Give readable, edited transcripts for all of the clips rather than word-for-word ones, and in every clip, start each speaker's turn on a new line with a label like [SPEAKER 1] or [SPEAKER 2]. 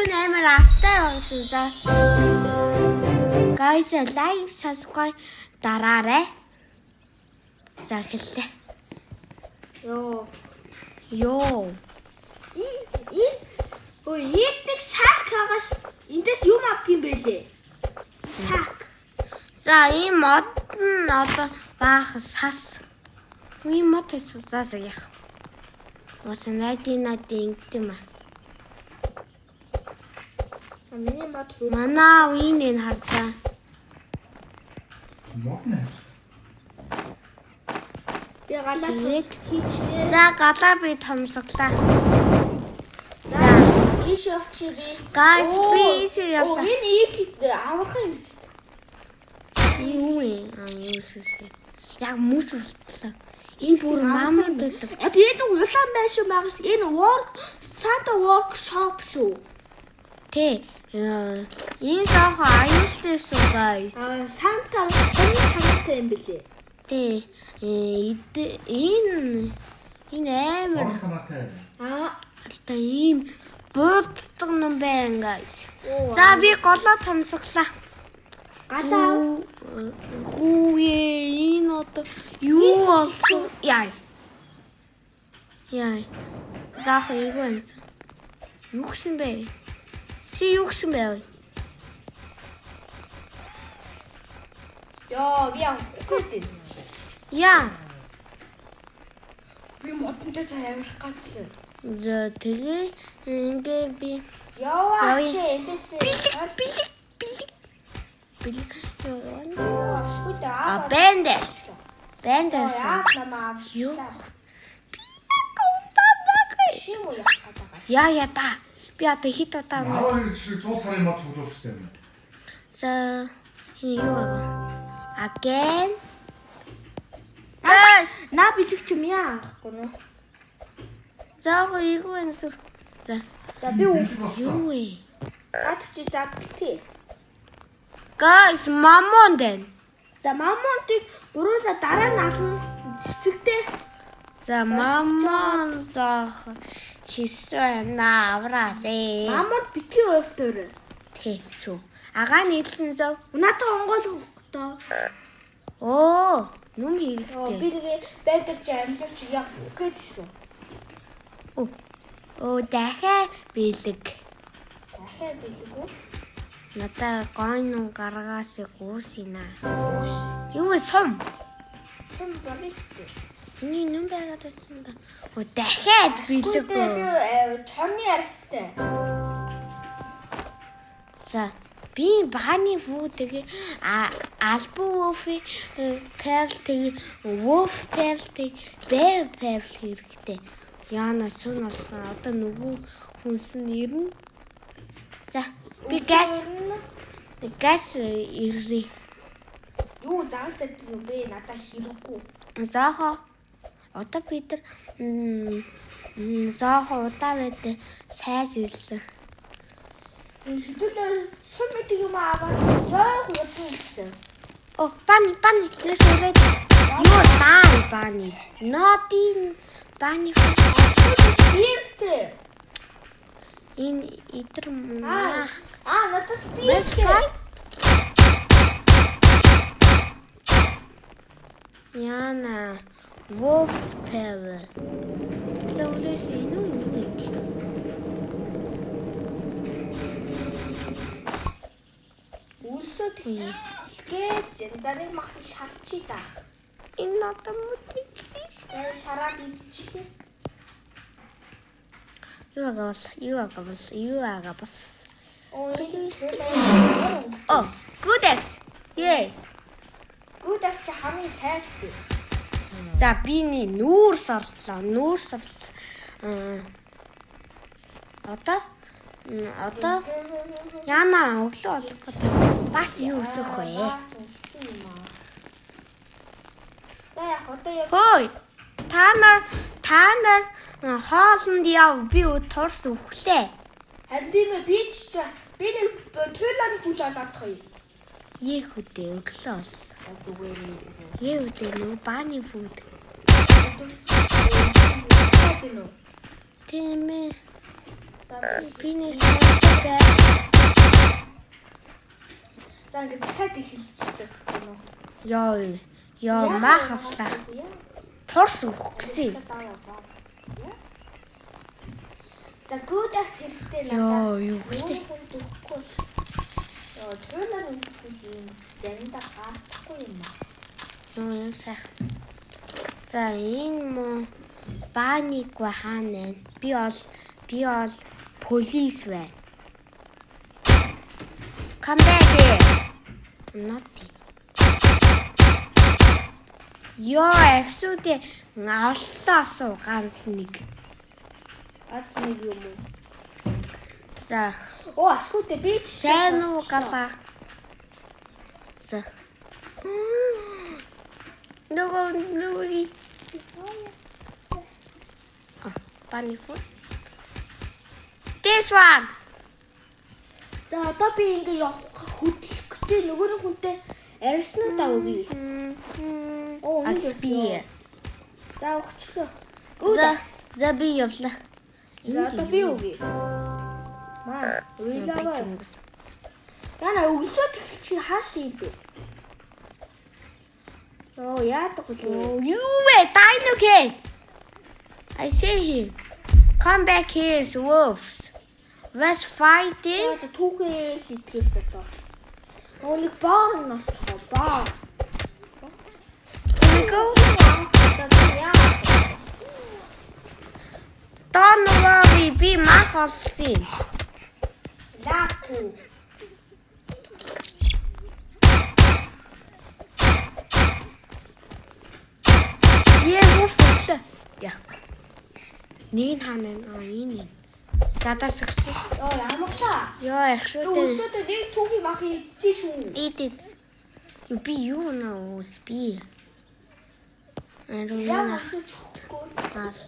[SPEAKER 1] нь амар астай болсон. Guys, like, subscribe дараарай. За хэллээ. Йоо.
[SPEAKER 2] Ийдэг сак хагас эндээс юм авд юм бэлээ. Сак.
[SPEAKER 1] За ийм мод нь одоо баах сас. Ийм мод хэсвээс яах. Ус найдын ингэдэм а.
[SPEAKER 2] Миний мод
[SPEAKER 1] Манай үеийн хардаа.
[SPEAKER 3] Мод нэ.
[SPEAKER 2] би галаа хийчихлээ.
[SPEAKER 1] За галаа би томсглаа.
[SPEAKER 2] За ийш явчих би.
[SPEAKER 1] Guys, please явлаа.
[SPEAKER 2] Энэ ийх авах юм шүү дээ.
[SPEAKER 1] Юу юм? Яг мус болтлоо. Энэ бүр мамад гэдэг.
[SPEAKER 2] Тэгээд улаан байшин магас энэ Santa workshop шүү.
[SPEAKER 1] Тэ. Энэ зах аюултай шүү guys.
[SPEAKER 2] Santa санаатай юм бэлээ.
[SPEAKER 1] Тэ. Энэ амар.
[SPEAKER 3] Санаатай.
[SPEAKER 1] Алта ийм бууддаг юм байна guys. За би голоо томсглаа.
[SPEAKER 2] Галаа.
[SPEAKER 1] Хүүе энэ одоо юу болсон? Яа. Зах ивэн. Юу гэсэн бэ? Чи юу гэсэн бэ?
[SPEAKER 2] Яа, би авахгүй.
[SPEAKER 1] Яа.
[SPEAKER 2] Би модонтой авирах гэсэн.
[SPEAKER 1] За тэгээ ингээ би
[SPEAKER 2] Яа, чи эндээс
[SPEAKER 1] бэлэг
[SPEAKER 2] шгүй
[SPEAKER 1] бэндэс.
[SPEAKER 2] яа намаа
[SPEAKER 1] Юу?
[SPEAKER 2] шимүү яах гэдэг.
[SPEAKER 1] Яа та. Би одоо хит удаа.
[SPEAKER 3] 12 жишээ 100 сарын мод төлөвлөж байна.
[SPEAKER 1] За энэ юу аа? Again.
[SPEAKER 2] На бэлэг ч юм яа авахгүй нөө.
[SPEAKER 1] За ивэн сүү. За
[SPEAKER 2] Би
[SPEAKER 1] юу вэ?
[SPEAKER 2] гад чи задлтээ.
[SPEAKER 1] Guys, мамон дэн.
[SPEAKER 2] За мамонтыг буруула дараа нь ална зэвсэгтэй.
[SPEAKER 1] За мамон зах хисвэна аврасэ.
[SPEAKER 2] Мамонт битгий өөртөө.
[SPEAKER 1] Тэсүү. Агаа нийлсэн зов.
[SPEAKER 2] Надад онгол хөөхтөө.
[SPEAKER 1] Оо, нүм хэрэгтэй.
[SPEAKER 2] Би тэгээ байгалж амьдч яг гэдсэн.
[SPEAKER 1] Оо, дахиад бэлэг.
[SPEAKER 2] Дахиад бэлэг үү?
[SPEAKER 1] Надаа гойн гаргаас гуусина. Юу вэ сум?
[SPEAKER 2] Сум болистой.
[SPEAKER 1] Миний нүм байгаад байсан да. Оо, дахиад бэлэг.
[SPEAKER 2] Би чонны арстай.
[SPEAKER 1] За би бааны фүү тэгээ альбу вуфи перл тэгээ вуф перл тэгээ бэв перл хэрэгтэй. Яна сүн болсон. Одоо нөгөө хүнс нь ирнэ. За би газ ирээ.
[SPEAKER 2] Юу заасад юу бэ? Надад хэрэггүй.
[SPEAKER 1] Заахаа одоо бид нар заахаа удаа байдэ сайз ирлээ.
[SPEAKER 2] Хэдүүлээ сум мэд юм аваад жоох удаа гэсэн.
[SPEAKER 1] О, бани нэс үрээд. Юу бани. Нотин бани.
[SPEAKER 2] Биртэй.
[SPEAKER 1] Энэ идэр мах.
[SPEAKER 2] Надад спиртэй.
[SPEAKER 1] Яна wolf power. Зөвлөс энэ юу вэ?
[SPEAKER 2] Үлсөд хэлгээд янзарыг мах шалчи да.
[SPEAKER 1] Энэ одоо мутиксис.
[SPEAKER 2] Шараад идчихээ.
[SPEAKER 1] Юу агавал. О, Godex. Yay.
[SPEAKER 2] Godex чи хамгийн сайнстай.
[SPEAKER 1] За биний нүүр сорлоо. Одоо яна өглөө болох гэдэг. Бас юу өсөх вэ? Хөөе. Та нар хоолнд яв би турс өглөө.
[SPEAKER 2] Харин тийм ээ би ч бас би нэг туйлааны хүл олоод гоё.
[SPEAKER 1] Ехүдээ өглөө бол. Ехүдээ нөө бааны фуд. Тийм ээ. Би нэг сонирхол байсан.
[SPEAKER 2] За ингээд дахиад эхэлчихдэг гэнэ.
[SPEAKER 1] Яа мах авлаа. Торс өгөх гэсэн.
[SPEAKER 2] За кодекс хэрэгтэй
[SPEAKER 1] Яа юу гэсэн.
[SPEAKER 2] Яа троллер үгүй юм. Заримдаа хаалтахгүй юм аа.
[SPEAKER 1] Юу сайхан. За энэ мөн бааник хаана вэ? Би бол полис байна. Come back here. Not. Эсүүдээ авлаасуу ганц нэг.
[SPEAKER 2] Аз нэг юм уу?
[SPEAKER 1] За
[SPEAKER 2] Ашгүйтэй би ч
[SPEAKER 1] сайн уу гала. За. Нөгөө Bunny food. This one.
[SPEAKER 2] За одоо би ингээ явах хөдлөх гэж нөгөө нэг хүнтэй арьснуудаа өгье.
[SPEAKER 1] A spear.
[SPEAKER 2] За өгчлөө.
[SPEAKER 1] За би явлаа.
[SPEAKER 2] За одоо би өгье. Маа, уйлаваа. Яна өгсөд чи хааш ийдэ. Яадаг вэ?
[SPEAKER 1] You wait, Dino Kid. I see him. Come back here, wolves. Let's fighting.
[SPEAKER 2] Одоо түүхээ сэтгэээс одоо. Нэг баар нь болчихоо баар.
[SPEAKER 1] Here we go. Don't worry, be my hosting.
[SPEAKER 2] Даку.
[SPEAKER 1] Wolf. Yeah. Нэг хаана энэ. Задаас өгсөн.
[SPEAKER 2] Ямарсаа.
[SPEAKER 1] Эсүүдээ.
[SPEAKER 2] Өсөд нэг түүхий мах ийдсэн шүү.
[SPEAKER 1] Eat it. You know, spear. I don't
[SPEAKER 2] Яа
[SPEAKER 1] know.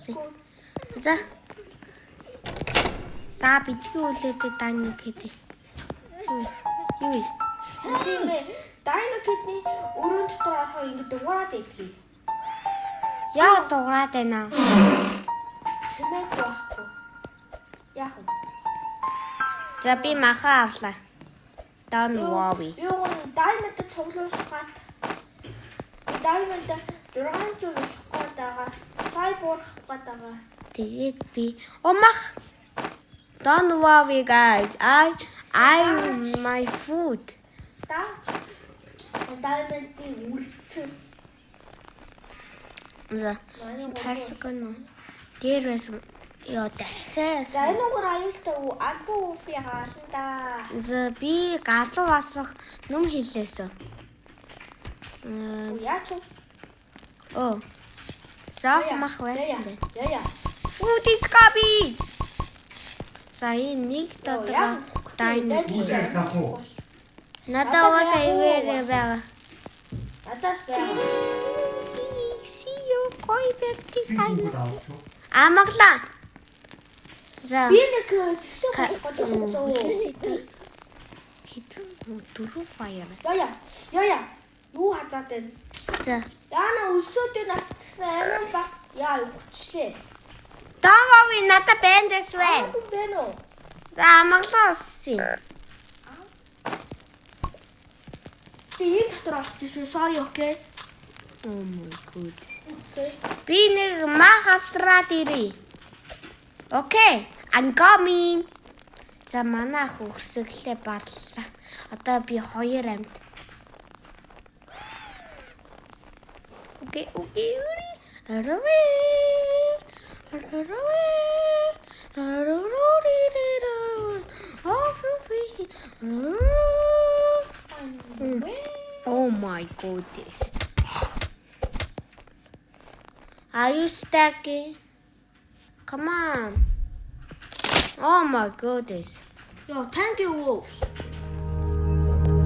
[SPEAKER 2] чөхгүй.
[SPEAKER 1] За битгий үлээдэ Dino Kid. Юу.
[SPEAKER 2] Тийм ээ. Dino Kid-ний өрөөнд дотор орохоо ингэ дугаараад идэх.
[SPEAKER 1] Яа дуурайд байна.
[SPEAKER 2] Чимээ байхгүй. Яах вэ?
[SPEAKER 1] За би маха авлаа. Don't worry.
[SPEAKER 2] Юу Diamond цуглуулах гад. Diamond 600 болохгүй дагаа. Cyborg гадаага.
[SPEAKER 1] Тэгээд би мах. Don't worry guys. I my food.
[SPEAKER 2] Diamond-ийн үлдсэн.
[SPEAKER 1] За тарсгано. Дээрээс дахиад.
[SPEAKER 2] За энэ угаар аюултай уу? Альбо уфи хаална да.
[SPEAKER 1] За би газуу асах нүм хэлээсөө.
[SPEAKER 2] Яач вэ?
[SPEAKER 1] Саах мах байсан бэ.
[SPEAKER 2] Яа.
[SPEAKER 1] Food is coming. За энэ нэг дотор Dino Kid.
[SPEAKER 3] Үжиг сахуу.
[SPEAKER 1] Надад уусаа ивэрэ байгаа.
[SPEAKER 2] Надаас байна.
[SPEAKER 1] Гой бэрти
[SPEAKER 3] Юу даавч вэ?
[SPEAKER 1] амаглаа. За
[SPEAKER 2] Би нэг зэвсэг болгож
[SPEAKER 1] хит дөрөв фаяр.
[SPEAKER 2] Яа. Юу хазаад байна?
[SPEAKER 1] За
[SPEAKER 2] Яна өсөөдөө нас тгсэн амин баг. Яа өгчлээ.
[SPEAKER 1] давави надад бэндэс вэ.
[SPEAKER 2] Хүн бэ нөө?
[SPEAKER 1] За амаглааси.
[SPEAKER 2] Би энэ дотор орсон шүү. Sorry, okay.
[SPEAKER 1] Oh my god.
[SPEAKER 2] Okay.
[SPEAKER 1] Би нэг мах авсраад ирээ. Okay, I'm coming. За манай ах өгсөглөө барлаа. Одоо би 2 амьд. Okay. Oh my goodness. Are you stacking? Come on. Oh my goodness.
[SPEAKER 2] Yo, thank you, Wolf.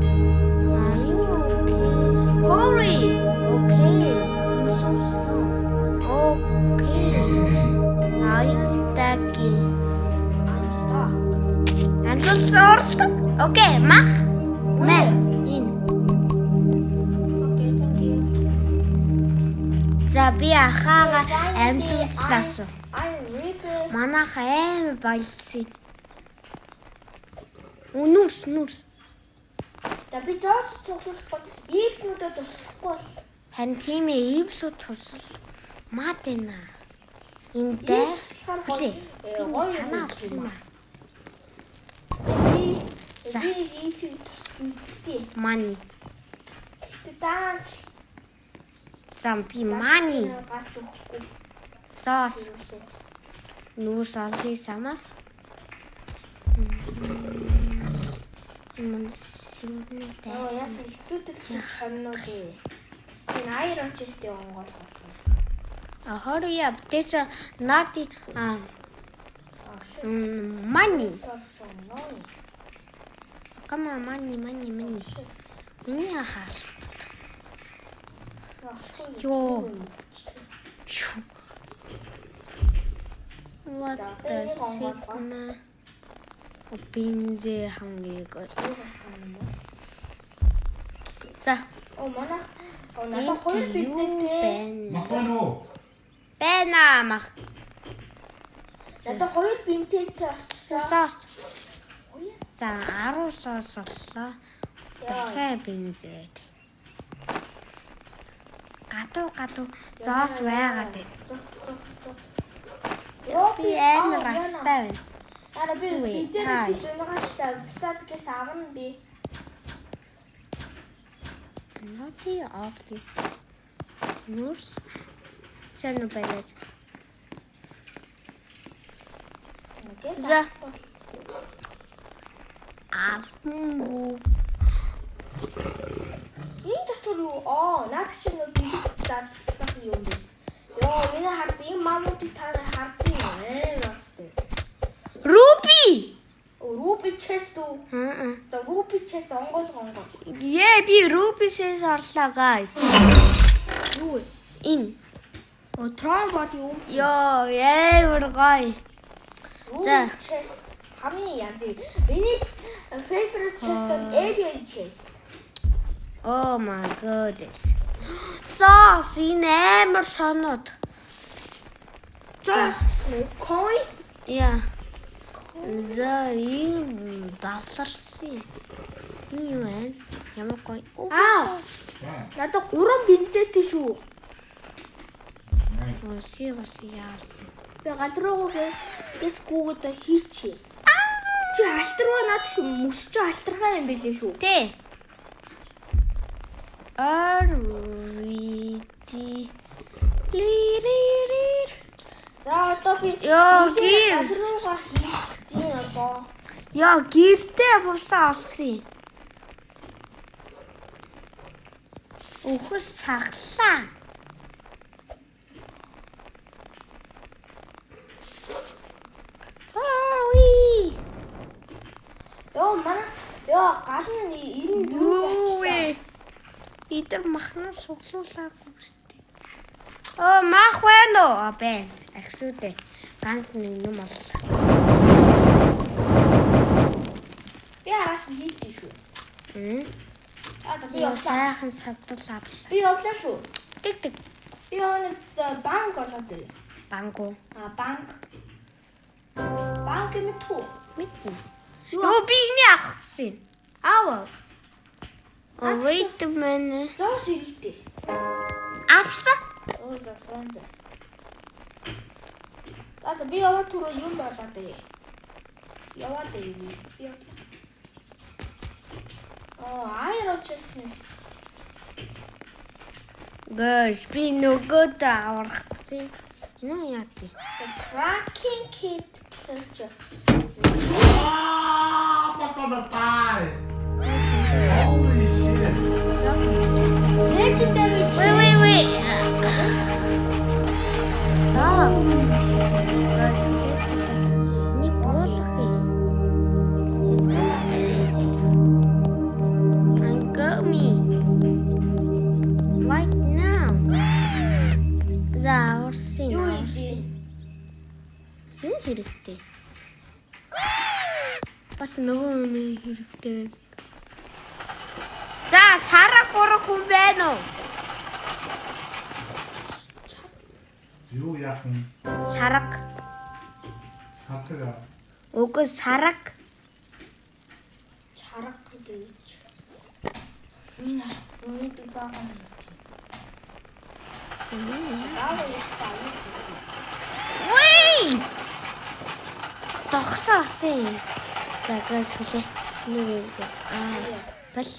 [SPEAKER 1] Are you okay?
[SPEAKER 2] Hurry.
[SPEAKER 1] Okay. I'm so slow. Okay. Are you stacking?
[SPEAKER 2] I'm stuck.
[SPEAKER 1] I'm so sorry. Okay, mach. Man, in.
[SPEAKER 2] Okay, thank you.
[SPEAKER 1] За би ахаага амьсууллаасан.
[SPEAKER 2] I'm river.
[SPEAKER 1] Манайх аим баялсан. Нүрс.
[SPEAKER 2] За би зоос цуглуулахгүй ийвлүүдэд туслахгүй бол
[SPEAKER 1] Харин тийм ээ, ивлүү тусал маад байна. Энэ дээр
[SPEAKER 2] туслахаар
[SPEAKER 1] Хүлээ.
[SPEAKER 2] гоё
[SPEAKER 1] Санаа алсан юм аа.
[SPEAKER 2] би
[SPEAKER 1] За.
[SPEAKER 2] ийвлүү тусчихъя.
[SPEAKER 1] Мани.
[SPEAKER 2] Гэтэ даач
[SPEAKER 1] Замби мани.
[SPEAKER 2] гарч өгөхгүй.
[SPEAKER 1] Сос. Нүрс алсын самаас. Сүүрний дайс.
[SPEAKER 2] Яасан ихтүүдэд хийж ханнууд ээ. Энэ айрон чэстээ онгол болов.
[SPEAKER 1] Хория бтэс нати мани. Кама мани. Меня хас. Ёо. What the shit. Бинзээ хангыг. За.
[SPEAKER 2] Манай надад хоёр бензинтэй.
[SPEAKER 3] Мах байна уу?
[SPEAKER 1] Бэна мах.
[SPEAKER 2] Надад хоёр бензинтэй болчихлоо.
[SPEAKER 1] Сос. За 10 сос оллоо. Дахиад бинзээд. Гадуу зоос байгаад байна. Би амар растай байна.
[SPEAKER 2] Ара би
[SPEAKER 1] Үгүй,
[SPEAKER 2] бензинтэй дунагачтай буцаад гэс авна би.
[SPEAKER 1] Ноти окли. Нүрс. Чанаа байлаач. За. Албан.
[SPEAKER 2] Энэ дотор юу? Наад чинь би заацлах юм биш. Йоо, энэ хард ийм мамуудыг та хардсан юм ээ бастай.
[SPEAKER 1] Руби.
[SPEAKER 2] Руби чест үү? За руби чест онгол.
[SPEAKER 1] Би Ruby-с орлоо guys.
[SPEAKER 2] Юу вэ?
[SPEAKER 1] Энэ.
[SPEAKER 2] Трон бод юм.
[SPEAKER 1] Йоо, ямар гоё. За.
[SPEAKER 2] Руби чест хамгийн янз. Миний favorite chest бол alien chest.
[SPEAKER 1] Oh my goodness. Сос энэ амар сонод.
[SPEAKER 2] За, coin.
[SPEAKER 1] Яа. За ийм баларсан. Энэ юу вэ? Ямар гоё.
[SPEAKER 2] Надад 3 бензинтэй шүү.
[SPEAKER 1] Оси яасан.
[SPEAKER 2] Би гал руу гэс гүүгээд хийчихье. Чи алтруу надад шүү мөсч алтрахаа юм билээ шүү.
[SPEAKER 1] Тэ. Арвити. Лиририр.
[SPEAKER 2] За одоо би
[SPEAKER 1] Йоо, гэр.
[SPEAKER 2] гал руугаа хийчихье одоо.
[SPEAKER 1] Яа, гэртээ бусаа олсон. Өхөр саглаа.
[SPEAKER 2] Гал нь 94
[SPEAKER 1] Идэр махнаа суглуулаагүй үстэй. Мах байна уу? Байна. Ахсуудэ. Ганц нэг юм боллоо.
[SPEAKER 2] Би араас нь хийдэж шүү. Би
[SPEAKER 1] сайхан савдал авлаа.
[SPEAKER 2] Би явлаа шүү.
[SPEAKER 1] Тэг.
[SPEAKER 2] Би нэг банк болоод ирээ.
[SPEAKER 1] Банку.
[SPEAKER 2] Банк. Банк мэдгүй.
[SPEAKER 1] Мэднэ. Юу би ini авчихсан.
[SPEAKER 2] Аваа.
[SPEAKER 1] Wait a minute.
[SPEAKER 2] Зоос хэрэгтэйс.
[SPEAKER 1] Авсан.
[SPEAKER 2] Зоосон. Одоо би яваа түрүү юм болоод ирээ. Яваад ирээ. Би явлаа. Iron chestness.
[SPEAKER 1] Guys, би нөгөөд аврах гэсэн. Энэ яа тий?
[SPEAKER 2] Cracking kit гэж.
[SPEAKER 3] I'm gonna die. Holy shit.
[SPEAKER 2] Legendary
[SPEAKER 1] Wait. Stop. Guys, не болох юм. Go me. Right now. За, орсон.
[SPEAKER 2] юу ийж?
[SPEAKER 1] Энэ хэрэгтэй. Бас нөгөө нэг хэрэгтэй. За, сарах гурав хүн байна уу?
[SPEAKER 3] Юу яах вэ?
[SPEAKER 1] Сараг.
[SPEAKER 3] Сатга.
[SPEAKER 1] Үгүй сараг.
[SPEAKER 2] тэгэж. Энэ өөд байгаа юм.
[SPEAKER 1] Wait! Тогсоосон. Загас хүлээ. Нэг бал.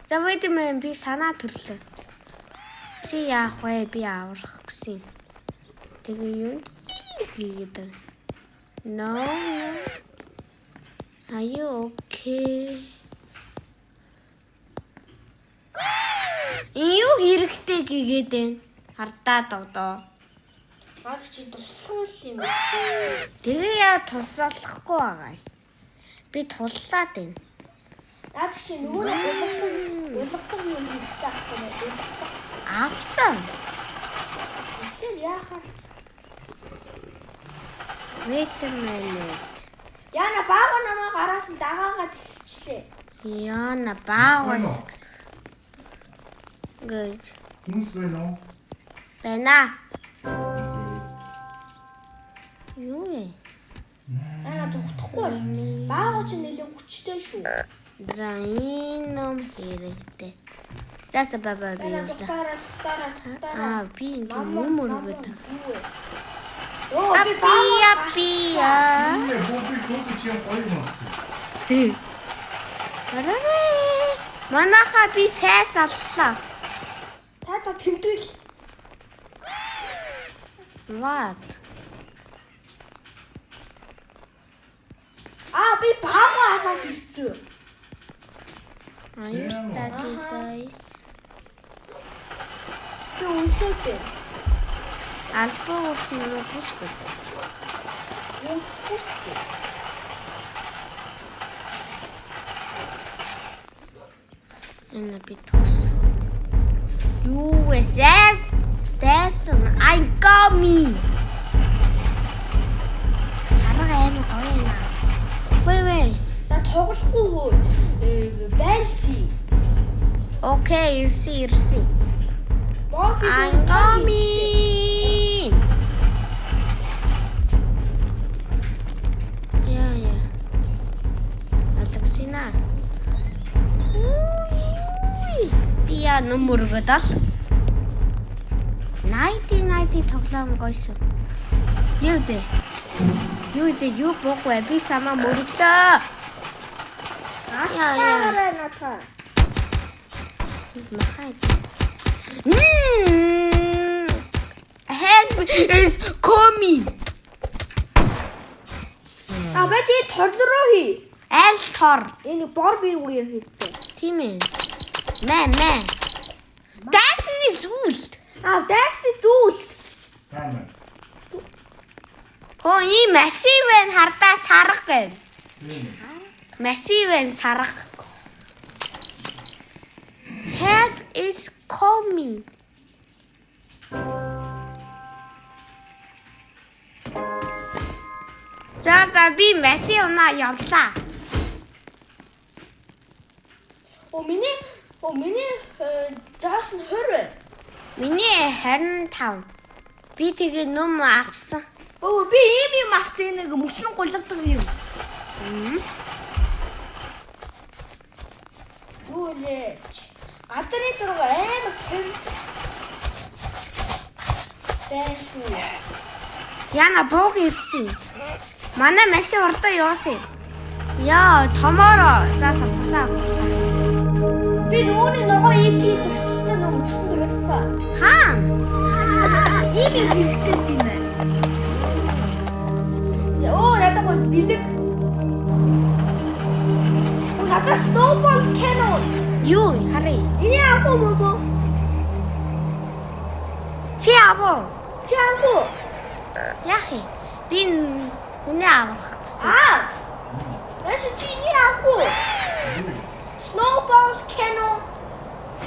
[SPEAKER 1] За wait би санаа төрлөө. Чи яах вэ? Би аврах гэсэн. Тэгээ юу хийгээд. No. Are you okay? Юу хэрэгтэй гэгээд байна. Хардаад одоо.
[SPEAKER 2] Наад чи туслах юм бэ?
[SPEAKER 1] Тэгээ яа туслахгүй байгаа юм. Би туллаад байна.
[SPEAKER 2] Наад чи нөгөө улгдаг юм хэрэгтэй ахгүй байна.
[SPEAKER 1] Авсан.
[SPEAKER 2] Тэгэхээр яахаа?
[SPEAKER 1] Wait a minute.
[SPEAKER 2] Яна баага намаа гараас нь дагаагаад эхэлчлээ.
[SPEAKER 1] Яна баагаас. Good.
[SPEAKER 3] Хүмүүс байна уу?
[SPEAKER 1] Байна. Юу вэ?
[SPEAKER 2] Яна зүгтахгүй бол баага ч нэлээд хүчтэй шүү.
[SPEAKER 1] За энэ хэрэгтэй. Заса баба би
[SPEAKER 2] Яна
[SPEAKER 1] явлаа.
[SPEAKER 2] тутаараа.
[SPEAKER 1] Би ингэ юм өргөд.
[SPEAKER 2] Оо
[SPEAKER 1] Апия.
[SPEAKER 3] Энэ бууби чи гоё юм.
[SPEAKER 1] Арай. Манаха би сайс аллаа.
[SPEAKER 2] та тэмдэглэл.
[SPEAKER 1] What?
[SPEAKER 2] Би баага асаад ирцүү.
[SPEAKER 1] Are you study guys?
[SPEAKER 2] Би үнсээтэй.
[SPEAKER 1] Альфа уснаа бусгал.
[SPEAKER 2] Үнсээтэй.
[SPEAKER 1] Энэ би тус. USS Destin I got me. Сарга амар гоё юм. Вэй.
[SPEAKER 2] За тоглохгүй хөө. Байлси.
[SPEAKER 1] Okay, ирси.
[SPEAKER 2] Боор би
[SPEAKER 1] I got me. Yeah. Алексина. Би яа нүмөргөдөл. 90 тоглоом гойсон. Юу дээ юу боггүй би самаа мөрөглөө.
[SPEAKER 2] Яа. Натаа.
[SPEAKER 1] Махай. Help is coming.
[SPEAKER 2] Бачи торлороо хий.
[SPEAKER 1] Аль тор.
[SPEAKER 2] Энэ бор би үгээр хийцээ.
[SPEAKER 1] Тийм ээ. Мэ. Дасны зүйлт.
[SPEAKER 2] Дайсны зүйл.
[SPEAKER 3] Таймер.
[SPEAKER 1] Хөө ийм массивэн хардаа сарах гэв.
[SPEAKER 3] Тийм.
[SPEAKER 1] Массивэн сарах. Help is coming. За би массивнаа явлаа.
[SPEAKER 2] Миний даас нь 20.
[SPEAKER 1] Миний 25. Би тэгээ нүм авсан.
[SPEAKER 2] Би ийм юм авсан нэг мөсөн гулгадаг юм. Гүлээч. Адрын дөрөв амар хэм. Бэшүү.
[SPEAKER 1] Яна бог ирсэн. Манай маси урдаа явсан. Яа, томоро. За савцаа.
[SPEAKER 2] Би нөгөө EP тусалсан нөө мөсөн дөрөвцөө.
[SPEAKER 1] Хаа?
[SPEAKER 2] Ийм юм хэрэгтэйс юм байна. Надад гоо бэлэг. Надад snowball cannon.
[SPEAKER 1] Юу, харъя.
[SPEAKER 2] Энэ яах вэ?
[SPEAKER 1] Чи аваа. Яах вэ? Би хүнээ авах гэсэн.
[SPEAKER 2] Яш чи энэ яах вэ? Snowball cannon.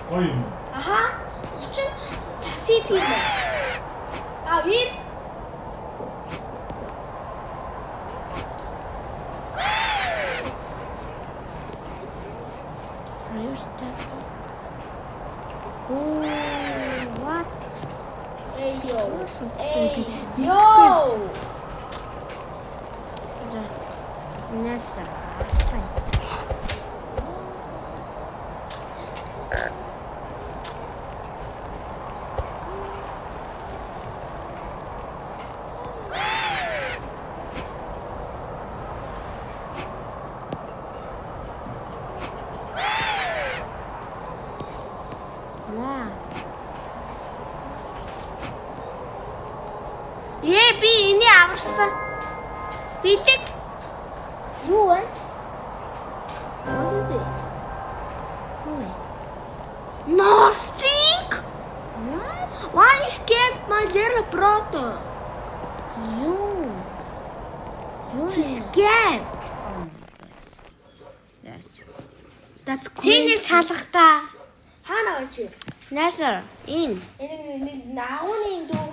[SPEAKER 3] Гоё юм.
[SPEAKER 2] 30 засыг тийм байна. Энэ
[SPEAKER 1] What?
[SPEAKER 2] Yo!
[SPEAKER 1] Насар. Би энийг аварсан. Билэг.
[SPEAKER 2] Юу вэ?
[SPEAKER 1] What is it? Nothing. What?
[SPEAKER 2] Why you scared my little brother?
[SPEAKER 1] You.
[SPEAKER 2] He's scared.
[SPEAKER 1] Oh my god. Yes.
[SPEAKER 2] That's
[SPEAKER 1] Чиний
[SPEAKER 2] crazy.
[SPEAKER 1] салгатаа.
[SPEAKER 2] Хаана гэж?
[SPEAKER 1] Насар. Энэ.
[SPEAKER 2] Энийг наавны дүү.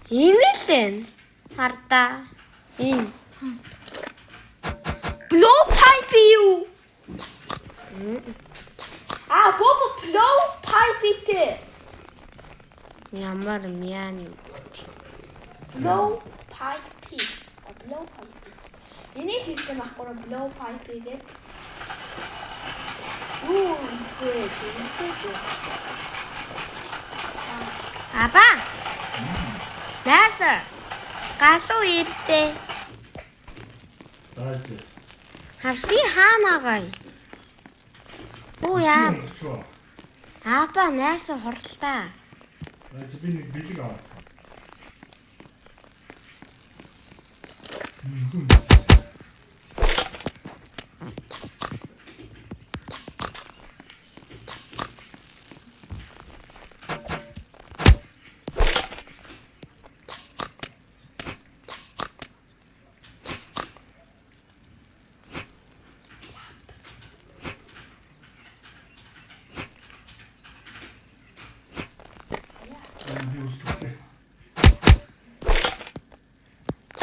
[SPEAKER 1] Энэ л энэ. Хардаа. Энэ.
[SPEAKER 2] Blow pipe юу? Бобо blow pipe итэ.
[SPEAKER 1] Ямар мян юм.
[SPEAKER 2] Blow pipe. Blow pipe. Энийг хийсэн байхгүй blow pipe гэдэг. Тэгэж юм.
[SPEAKER 1] Аба. Насар. Галуу ирдээ.
[SPEAKER 3] Дайд.
[SPEAKER 1] Хавси хаанаагаа. Оо яа.
[SPEAKER 3] Чоо.
[SPEAKER 1] Аба найсаа хорлоо.
[SPEAKER 3] Би нэг бэлэг аваа.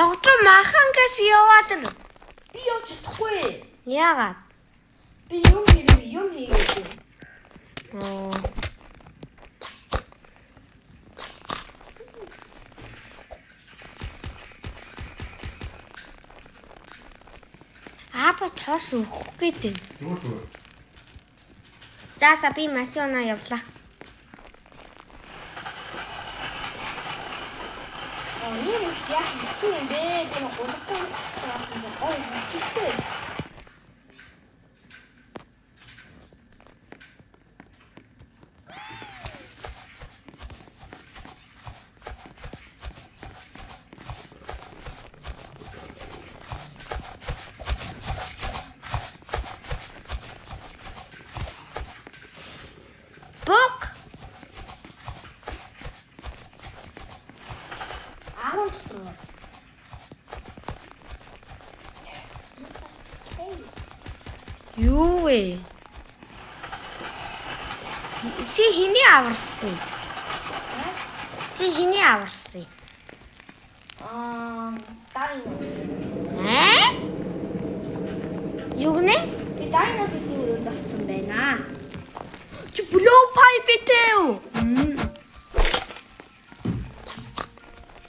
[SPEAKER 1] Доктор махангаас яваад л.
[SPEAKER 2] Би явж чадахгүй.
[SPEAKER 1] Яагаад?
[SPEAKER 2] Би юм хийгээд.
[SPEAKER 1] Оо. Аба тоос өгөх гэдэг.
[SPEAKER 3] Юу.
[SPEAKER 1] За би машинаа явлаа.
[SPEAKER 2] Энэ яг тийм юм бэ? Тэр гол чигтэй.
[SPEAKER 1] Book. Юу вэ? Си хиний аварсан? Хиний аварсан?
[SPEAKER 2] Дайно.
[SPEAKER 1] Юу гэнэ?
[SPEAKER 2] Би дайно гэдэг нь давсан байна.
[SPEAKER 1] Чи blow pipe итэв.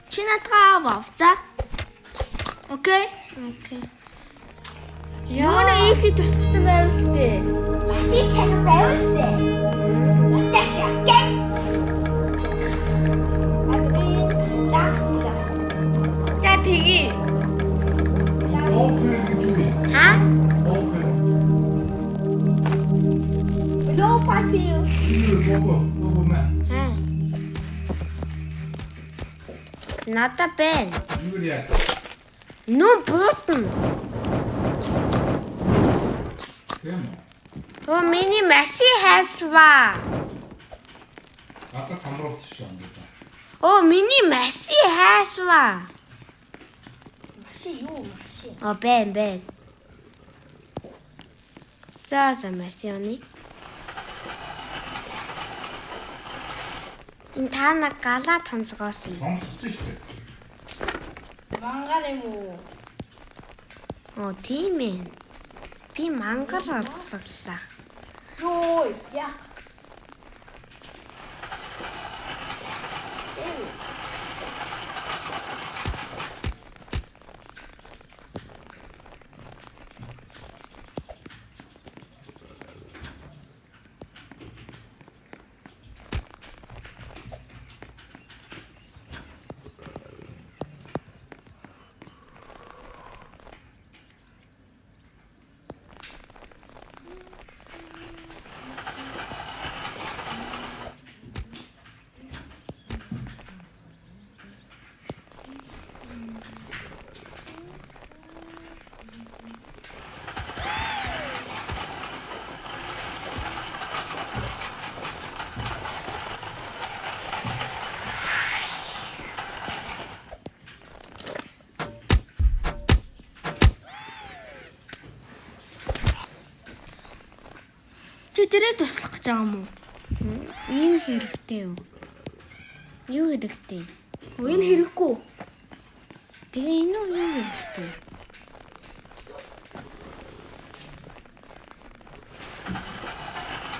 [SPEAKER 2] Чи надгаа аваа. Окей?
[SPEAKER 1] Окей.
[SPEAKER 2] Юуны ийхий тусцсан байвал тээ. Ласи тань байвал тээ. Ташакен.
[SPEAKER 1] За тэгье.
[SPEAKER 3] Офер гэж үү?
[SPEAKER 1] Ха?
[SPEAKER 3] Офер.
[SPEAKER 2] Blow pipe юу?
[SPEAKER 3] Бобо мэ.
[SPEAKER 1] Ха. Ната бэн.
[SPEAKER 3] Юу яа?
[SPEAKER 1] Ну бутан.
[SPEAKER 3] Тэм.
[SPEAKER 1] Оо миний маши хайсва.
[SPEAKER 3] Ата камрот шан гэдэг.
[SPEAKER 1] Оо миний маши хайсва.
[SPEAKER 2] Маши юу? Маши.
[SPEAKER 1] Оо бэн. За машины. Энэ тана гала томцгоосон.
[SPEAKER 3] Томссон шүү дээ.
[SPEAKER 2] Мангар юм уу?
[SPEAKER 1] Оо тийм ээ. Би мангар олсоглоо.
[SPEAKER 2] Йой, яа. дээрээ туслах гэж байгаа юм уу?
[SPEAKER 1] Энэ хэрэгтэй юу? Юу хэрэгтэй?
[SPEAKER 2] Энэ хэрэггүй.
[SPEAKER 1] Тэгээ энэ юу хэрэгтэй?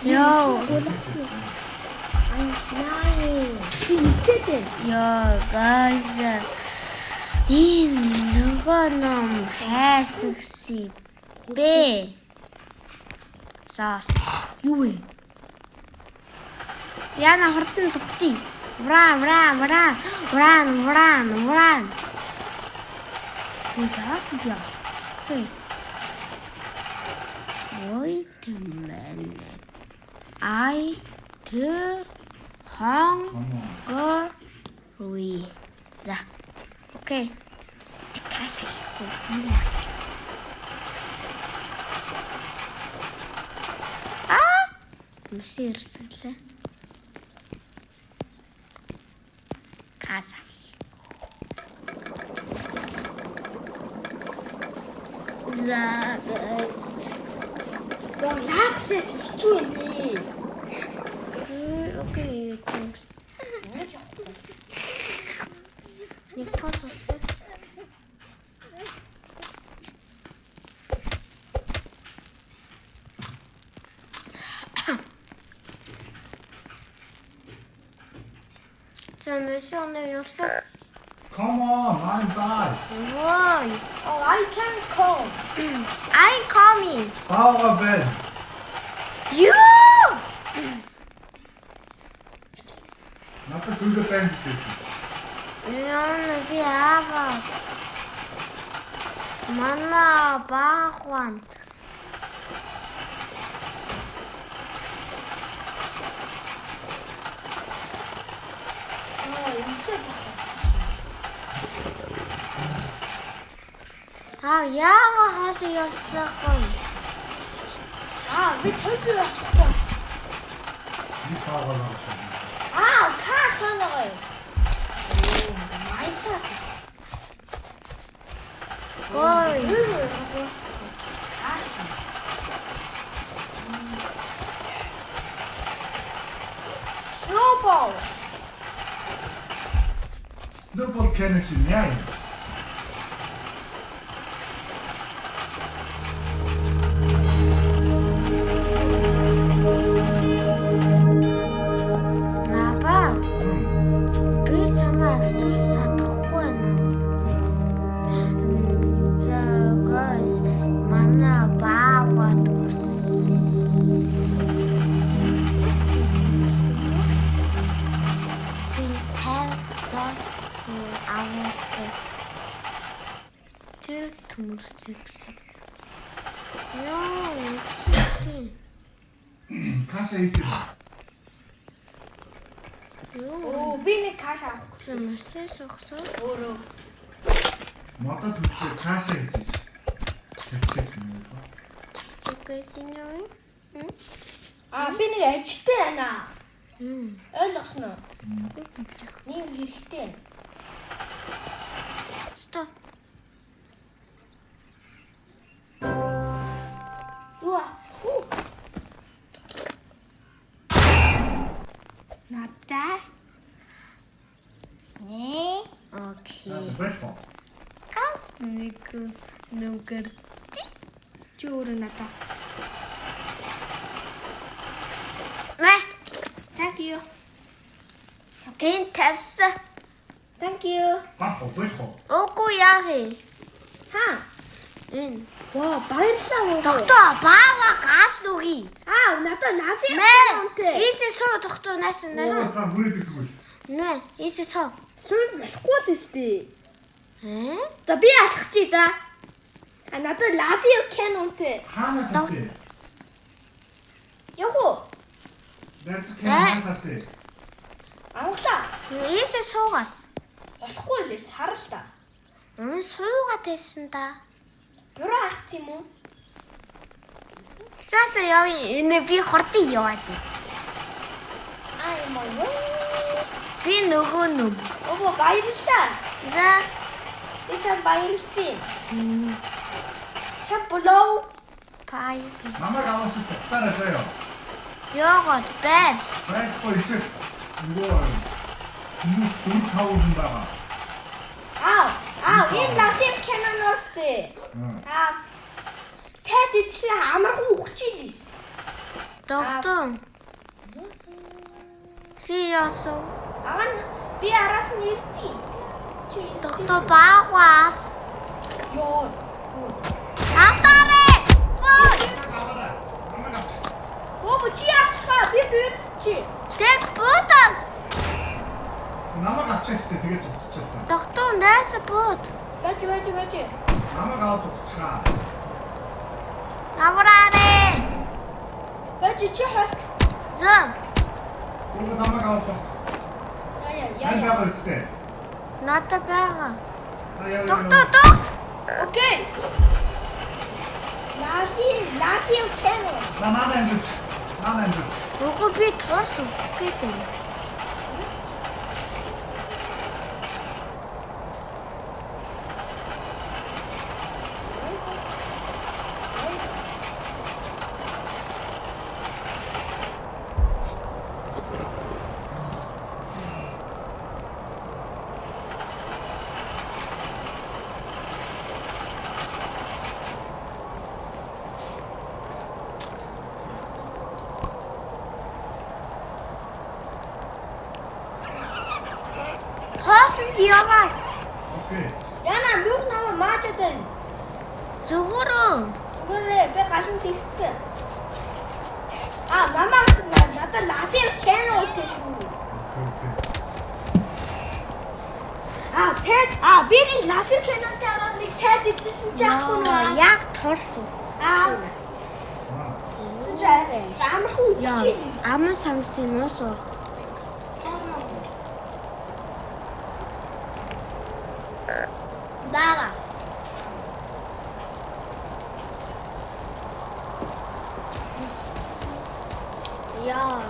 [SPEAKER 1] Яа. Яа, guys. Энэ нөгөө ном хайсагси. Бэ. Саас.
[SPEAKER 2] Юу вэ?
[SPEAKER 1] Яна хурдан тухтий. Вран. Саас бия. Wait a minute. I do hungry. За. Окей. Касаа. Маш ирсэлээ. Касаа. За.
[SPEAKER 2] Яа, лапсэс хэцүү юм бэ?
[SPEAKER 1] Окей. Нэг тоосоо. За месион явлаа.
[SPEAKER 3] Come on, I'm back.
[SPEAKER 1] Why?
[SPEAKER 2] Oh, I can come.
[SPEAKER 1] I'm coming.
[SPEAKER 3] Power bed.
[SPEAKER 1] You.
[SPEAKER 3] Надад зүрхээ байна гэдэг.
[SPEAKER 1] Яна би аваа. Мана баахван. Яага хоол явсан.
[SPEAKER 2] Би төлөв авчихсан.
[SPEAKER 3] Би пауэр авсан.
[SPEAKER 2] Кашанагаа. Майса.
[SPEAKER 1] Ой.
[SPEAKER 2] Snowball.
[SPEAKER 3] Snowball кэнэ чи яа. Каша ийсэн.
[SPEAKER 2] Би нэг каш авах гэсэн.
[SPEAKER 1] Мөсөө сохцоо.
[SPEAKER 2] Өөрөө.
[SPEAKER 3] Модод хүчтэй каша гэж. Тэгчих юм уу?
[SPEAKER 1] Окей, синьор.
[SPEAKER 2] Би нэг ажтай байна. Ойлгосноо? Нэг хэрэгтэй.
[SPEAKER 1] Стоп.
[SPEAKER 2] Юа. Надаа.
[SPEAKER 1] Окей.
[SPEAKER 3] That's a fresh one.
[SPEAKER 1] Ганц нэг нүгэр
[SPEAKER 2] Чи өөрөө надаа.
[SPEAKER 1] мэ.
[SPEAKER 2] Thank you.
[SPEAKER 1] Энэ тавьсан.
[SPEAKER 2] Thank you.
[SPEAKER 3] Бах fresh one.
[SPEAKER 1] Үгүй яах юм? Энэ.
[SPEAKER 2] Ваа, баярлалаа.
[SPEAKER 1] Доктор баава газ үгүй.
[SPEAKER 2] Надаа ласын
[SPEAKER 1] Мэ. Ийсээ суу доктор наасан.
[SPEAKER 3] Та бүрээд тэгвэл.
[SPEAKER 1] Нэ, ийсээ суу.
[SPEAKER 2] Сүнд болохгүй л өстэй.
[SPEAKER 1] Э?
[SPEAKER 2] За би алах чи за. Надад ласын кен үнтэй.
[SPEAKER 3] Хаанаас авсан?
[SPEAKER 2] Яах вэ?
[SPEAKER 3] That's okay. Хаанаас авсан?
[SPEAKER 2] Авлаа.
[SPEAKER 1] Ийсээ суугаас.
[SPEAKER 2] Болохгүй л эс хараа л та.
[SPEAKER 1] Суугаад байсан да.
[SPEAKER 2] Буруу арт юм уу?
[SPEAKER 1] Зааса явъя. Энэ би хурдан яваад.
[SPEAKER 2] Ай маа.
[SPEAKER 1] Би нөгөө нүм.
[SPEAKER 2] Ого баярлалаа.
[SPEAKER 1] За.
[SPEAKER 2] Би чам баярлалаа. Чам болоо.
[SPEAKER 1] Пай.
[SPEAKER 3] Намайг аваад тутаарай заяа.
[SPEAKER 1] Йогурт байна.
[SPEAKER 3] байхгүй эсвэл нөгөө хүмүүс 4-5 байгаа.
[SPEAKER 2] Энэ лазер Canon-оос дээ. Цайд идэшлээ амархан ухчихилээс.
[SPEAKER 1] Доктор. Сиосо.
[SPEAKER 2] Би араас нь ирдий.
[SPEAKER 1] Доктор баагаас.
[SPEAKER 2] Ёо.
[SPEAKER 1] Асарэ.
[SPEAKER 2] Чи авчихаа би бод чи.
[SPEAKER 1] Тэг бутас.
[SPEAKER 3] Намайг авчихсан тэгээд зүгтчихлаа.
[SPEAKER 1] Доктор нээсэ бут.
[SPEAKER 2] Бач.
[SPEAKER 3] Намайг аваад зүгтчихаа.
[SPEAKER 1] Навраарэ.
[SPEAKER 2] Бач чи хол.
[SPEAKER 1] Зэн.
[SPEAKER 3] Уг намайг аваад зүгт.
[SPEAKER 2] Яа.
[SPEAKER 3] байгаа үстэй.
[SPEAKER 1] Ната бага.
[SPEAKER 3] Яа.
[SPEAKER 1] Доктор.
[SPEAKER 2] Окей. Лазер Canon.
[SPEAKER 3] Намайг амжиж.
[SPEAKER 1] Уг би торс гэдэг. Яваас.
[SPEAKER 3] Окей.
[SPEAKER 2] Яна нүг намаа маачаатай.
[SPEAKER 1] Зүгүрэн.
[SPEAKER 2] Би галан тэгсэн. Намаа надад лазер Canon гэдэг шүү.
[SPEAKER 3] Окей.
[SPEAKER 2] Би нэг лазер Canon-тэй аваад нэг цайд идсэн чи ахгүй нөө.
[SPEAKER 1] Яг торс.
[SPEAKER 2] Амархан ухчихилээс.
[SPEAKER 1] Аман самсын мос.
[SPEAKER 2] Дага.
[SPEAKER 1] Яа.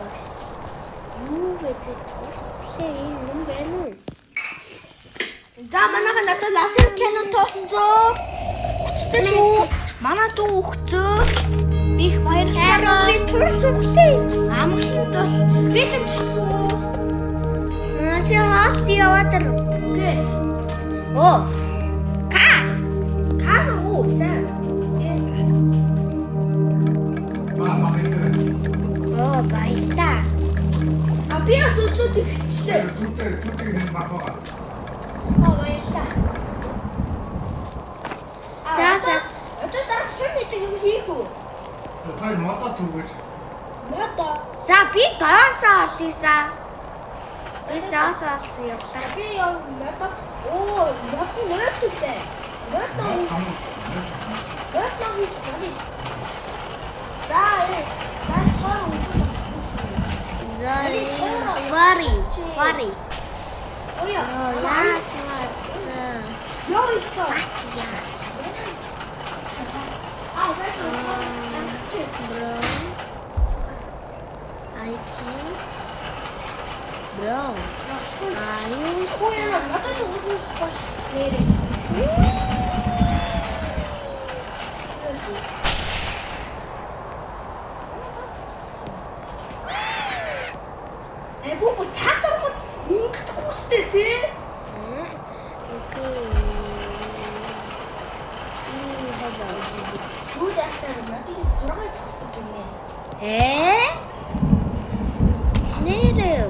[SPEAKER 1] Юу вэ торс юм бэ нүү?
[SPEAKER 2] Манайх надад лазер Canon тооцсон. Хүчтэй шүү. Манай дүү өгцөө. Би их баярлалаа.
[SPEAKER 1] Би торс үсээ.
[SPEAKER 2] Амархан тол. Би ч төсөө.
[SPEAKER 1] Си хаст яваад ир.
[SPEAKER 2] Окей.
[SPEAKER 1] Кас.
[SPEAKER 2] Каа сайн.
[SPEAKER 1] Баялаа.
[SPEAKER 2] Би асуусууд ихчлээ.
[SPEAKER 3] Түтэг хэн бахаа.
[SPEAKER 2] Баярлалаа.
[SPEAKER 1] За.
[SPEAKER 2] Одоо дараа сүм гэдэг юм хийх үү?
[SPEAKER 3] Той модоо түгэж.
[SPEAKER 2] Модоо.
[SPEAKER 1] За би доосоо олъё. Би шаасаа олсон явлаа.
[SPEAKER 2] Би яа модоо. Мод нөөцтэй. Модоо хийж байна.
[SPEAKER 1] Фари.
[SPEAKER 2] Оя.
[SPEAKER 1] Лаас.
[SPEAKER 2] Яа ихтэй.
[SPEAKER 1] Асия. I can. Bro.
[SPEAKER 2] Боо цаас ороход ингэдэггүй үстэй тий. Бүгд ясаар надад 6 цагт гинэ.
[SPEAKER 1] Нэрээ.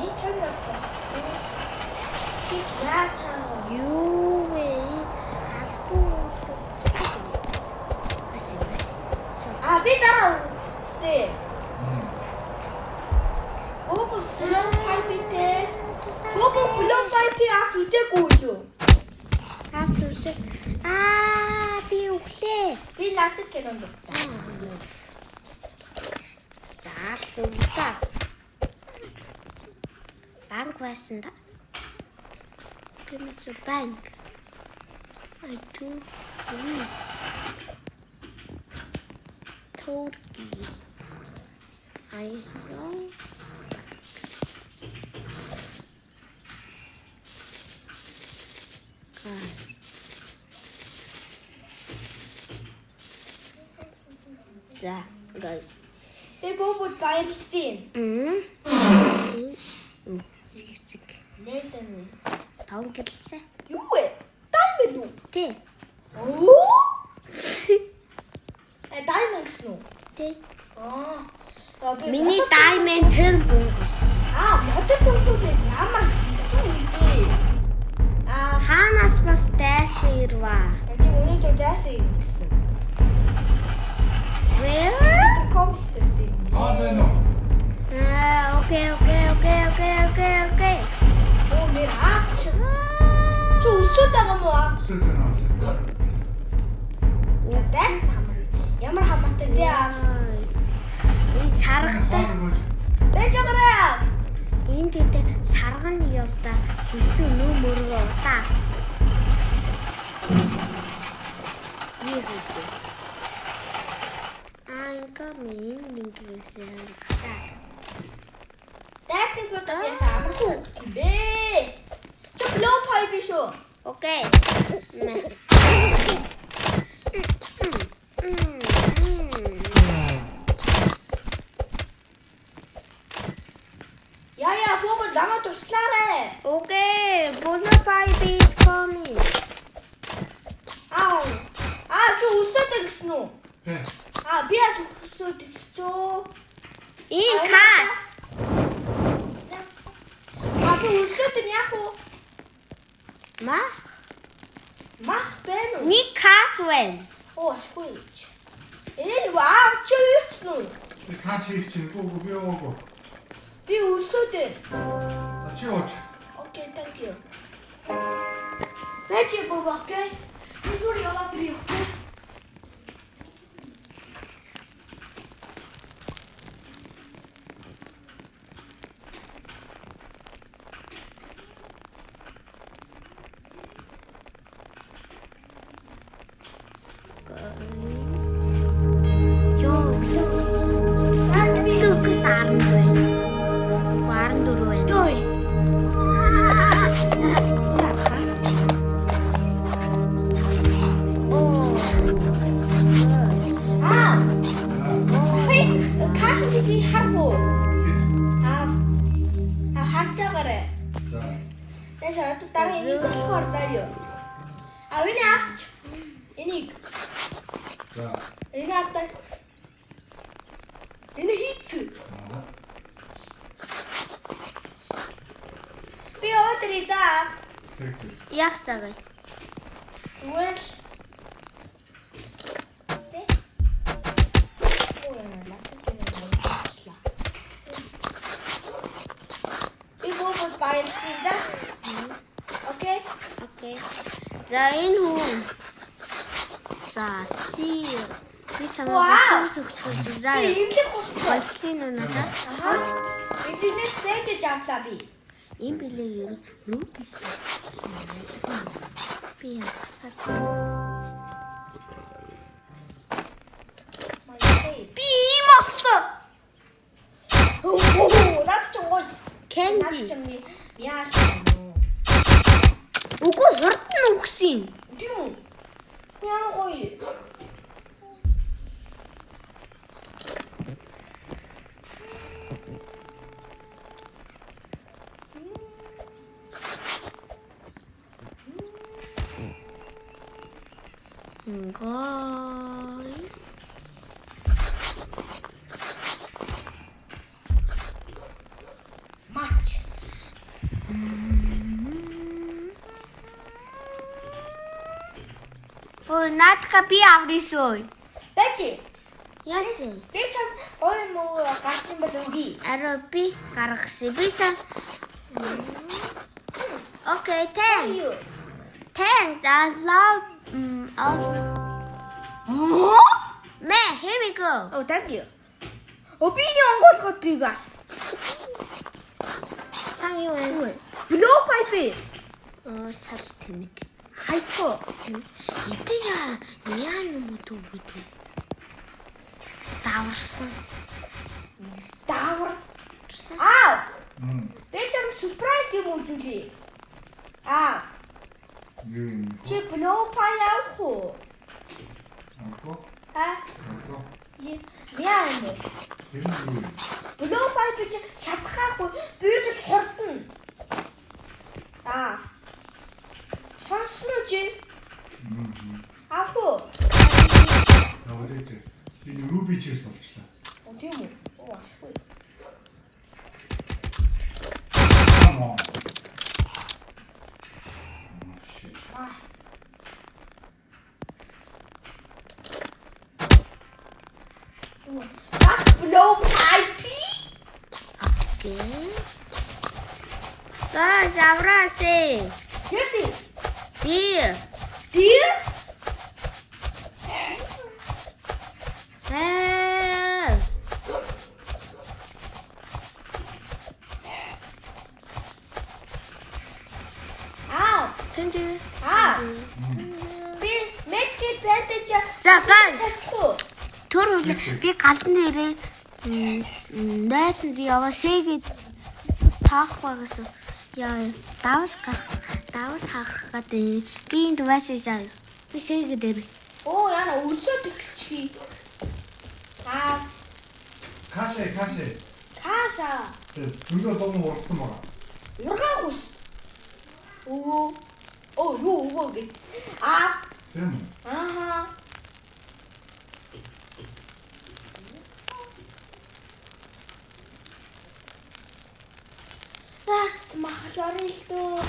[SPEAKER 2] Энэ тайм чи яачаа
[SPEAKER 1] Юу вэ? Албуу.
[SPEAKER 2] би дараа үстэй. Боо блон пайптэй. Боо блон пайпи ах үзээгүй юу?
[SPEAKER 1] Апсусе. Би өглөө.
[SPEAKER 2] Би лазер Canon доо.
[SPEAKER 1] Заалсуултаас. Банк байсан да. Гэмээс банк. I do. Turkey. I know. Yeah, guys.
[SPEAKER 2] Би Би бөөгд баярлцیں۔
[SPEAKER 1] Зэг.
[SPEAKER 2] Нээсэн үү?
[SPEAKER 1] Таван гэлээ.
[SPEAKER 2] Юу вэ? Diamond уу?
[SPEAKER 1] Тэ.
[SPEAKER 2] Оо? Diamond гэсэн үү?
[SPEAKER 1] Тэ.
[SPEAKER 2] Би
[SPEAKER 1] Миний diamond тэр бөнгөс.
[SPEAKER 2] модод зөндөө ямар хэцүү юм бэ?
[SPEAKER 1] Хаанаас бас дайсан ирваа.
[SPEAKER 2] Энд өнөөдөр даасан юм гэсэн.
[SPEAKER 1] Where?
[SPEAKER 2] Компьютер дээр.
[SPEAKER 3] байна уу?
[SPEAKER 1] Окей.
[SPEAKER 2] Оо нэр аач. Чи өсөд байгаа мó?
[SPEAKER 3] Өсөд байна уу?
[SPEAKER 2] Дэс. Ямар хамаатай дээ аа.
[SPEAKER 1] Энэ саргатай.
[SPEAKER 2] Бэж агараа.
[SPEAKER 1] Энд гэдэг сарган явда хэсэг нөө мөрөө удаа. Юу гэдэг? Incoming гасаад.
[SPEAKER 2] Дэсний бодож ясаа амаргүй юм бэ? Чи блоу пай биш үү?
[SPEAKER 1] Окей.
[SPEAKER 2] Яа, бөөгд намайг туслаарай.
[SPEAKER 1] Окей, Bonner Baby is coming.
[SPEAKER 2] Чи өсөд гэсэн үү?
[SPEAKER 3] Тэ.
[SPEAKER 2] Би яс өсөд зөө.
[SPEAKER 1] In class.
[SPEAKER 2] Би өсөд нь яг уу? Мах байна уу?
[SPEAKER 1] Нэг class when.
[SPEAKER 2] Ашгүй. Энэ чи юуцэн үү?
[SPEAKER 3] Би кааш хийх чинь гоо би оогүй.
[SPEAKER 2] Би өсөд.
[SPEAKER 3] Чи ооч.
[SPEAKER 2] Окей, thank you. Бэж бобокей. Би дур яваад ирээ.
[SPEAKER 1] Ягсагай.
[SPEAKER 2] Well. Окей.
[SPEAKER 1] За энэ хүн. Си. Би чамайг зөвсөсөн заа.
[SPEAKER 2] Имлэг болсон.
[SPEAKER 1] Олсон уу надад?
[SPEAKER 2] Интернет бэдэж авлаа би.
[SPEAKER 1] Ийм билээ Рубис. Би ягсаг. Би ийм авсан.
[SPEAKER 2] Наад чи гоо.
[SPEAKER 1] Candy.
[SPEAKER 2] Яасан юм.
[SPEAKER 1] Үгүй хурд нь өгсөн.
[SPEAKER 2] Тийм үү? Яа гоё.
[SPEAKER 1] Гой.
[SPEAKER 2] Матч.
[SPEAKER 1] Надка би авдисой.
[SPEAKER 2] Бэчи.
[SPEAKER 1] Яасан.
[SPEAKER 2] Би чам гоё муу гарсан бол үгүй.
[SPEAKER 1] Араа би гаргасан. Бисэн. Окей, thanks. Thanks. I love Mẹ, here we go.
[SPEAKER 2] Oh, thank you. Opini онгоолгоод би бас.
[SPEAKER 1] Сан юу вэ?
[SPEAKER 2] Блоу пайп.
[SPEAKER 1] Сал тэнэг.
[SPEAKER 2] Хайчоо.
[SPEAKER 1] Итая яан юм уу гэдэг. Даварсан.
[SPEAKER 2] Давар. Би чам surprise юм үзүүлээ. Чи блоу пай явах уу?
[SPEAKER 3] Анко.
[SPEAKER 2] Яа нэ.
[SPEAKER 3] Тэр нь юу вэ?
[SPEAKER 2] Блоу пайп чи хязгааргүй бид л хордно. Сонсно уу чи? Аху.
[SPEAKER 3] Наврээд энэ Ruby чээс болчлаа.
[SPEAKER 2] Тийм үү? Ашгүй.
[SPEAKER 3] Come on. Shit.
[SPEAKER 2] That's blow pipe.
[SPEAKER 1] Окей. Guys, авраасе.
[SPEAKER 2] Yes.
[SPEAKER 1] Dear.
[SPEAKER 2] Dear?
[SPEAKER 1] Help.
[SPEAKER 2] Ow.
[SPEAKER 1] Thank you.
[SPEAKER 2] Би медкит bandage.
[SPEAKER 1] За, guys.
[SPEAKER 2] Чуу.
[SPEAKER 1] Тэр үл би галдан нэрээ найзанд яваа шээгээд таах байгаас яа давс хаах гэдэг би энд васаа би шээгээд ирээ.
[SPEAKER 2] Оо яна өрсөд ихчий.
[SPEAKER 3] Кашэ.
[SPEAKER 2] Каша.
[SPEAKER 3] Түргөө дом урсан байгаа.
[SPEAKER 2] Ургаах ус. Оо юу гэ.
[SPEAKER 3] Тийм үү?
[SPEAKER 2] Аха. That's махларилдөө.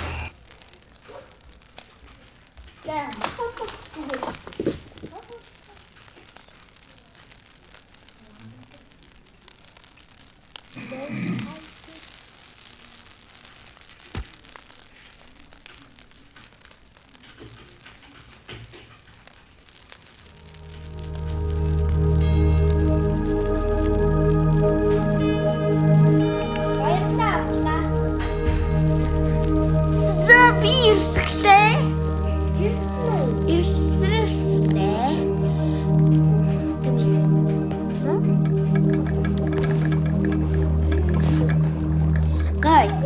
[SPEAKER 2] Яа, махларилдөө. Guys.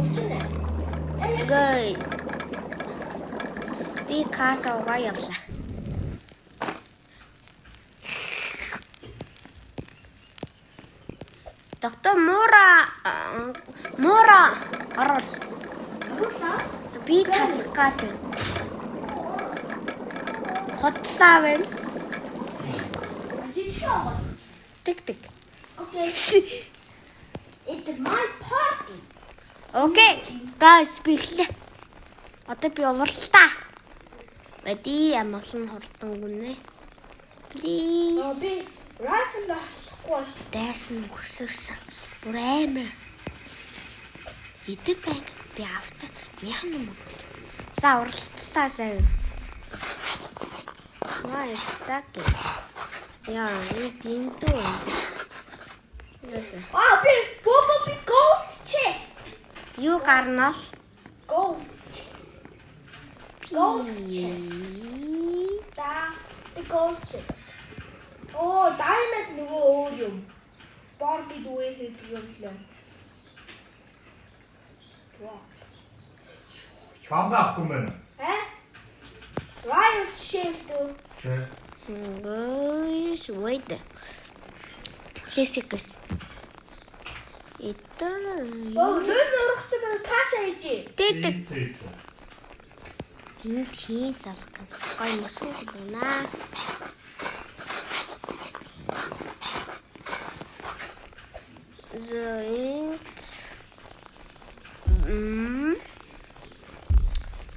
[SPEAKER 2] Би касаугаа явлаа. Доктор Мора орол. Би тасгаад. Хотлаа вэ? Тик. Okay. It's my party.
[SPEAKER 1] Окей. Guys, биглээ. Одоо би уурлаа. Бади амгалан хурдан гүнэ. Please.
[SPEAKER 2] Би rifle авахгүй.
[SPEAKER 1] Дэсэн өсөсөн. Бүр амар. Идэг банк би авта. Мяхан юм. За уурлаа сая. Nice, так. Яа, энэ дүү. Зэсэ.
[SPEAKER 2] Би gold chest.
[SPEAKER 1] Юу гарнал?
[SPEAKER 2] Gold chest. Gold chest. The gold chest. Diamond нөгөө өөр юм. Barbie дүүээ хийдэг юм лээ.
[SPEAKER 3] Бамба авахгүй мэн.
[SPEAKER 2] Riot shield.
[SPEAKER 1] Guys, wait. Лесикс. Это.
[SPEAKER 2] Нөрөгцөг каша хийж.
[SPEAKER 1] Тэдэг. Энэ тийм салган. Гой мөсөө байна. Зэйт.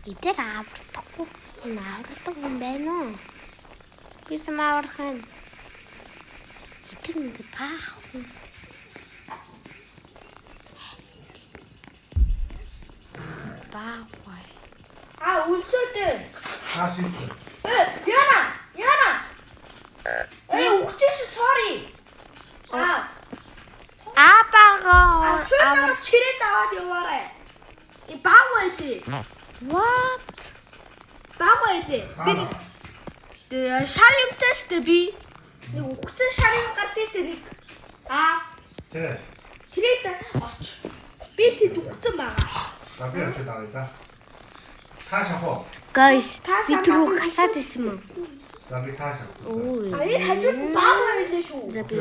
[SPEAKER 1] Идэр аврахгүй. Наврдаг юм байна уу? Би самаархан. Идэр ингэ паахгүй. Баавай.
[SPEAKER 2] Үлсөөд.
[SPEAKER 3] Кашис.
[SPEAKER 2] Яна. Ухчих sorry.
[SPEAKER 1] Апагаа.
[SPEAKER 2] Шөнө чирээд аваад яваарай. Баавай.
[SPEAKER 1] What?
[SPEAKER 2] Баавай. Би шарын тест би. Нэг ухцсан шарын гартээс нэг.
[SPEAKER 3] Тэ.
[SPEAKER 2] Чирээд оч. Би тэд ухцсан байгаа.
[SPEAKER 3] Таби очиж авъя та. Каша хоо.
[SPEAKER 1] Guys, би түрүү гасаад исэн юм.
[SPEAKER 3] Таби каша.
[SPEAKER 1] Ой.
[SPEAKER 2] Энэ хажууд баавай байлаа шүү.
[SPEAKER 1] За би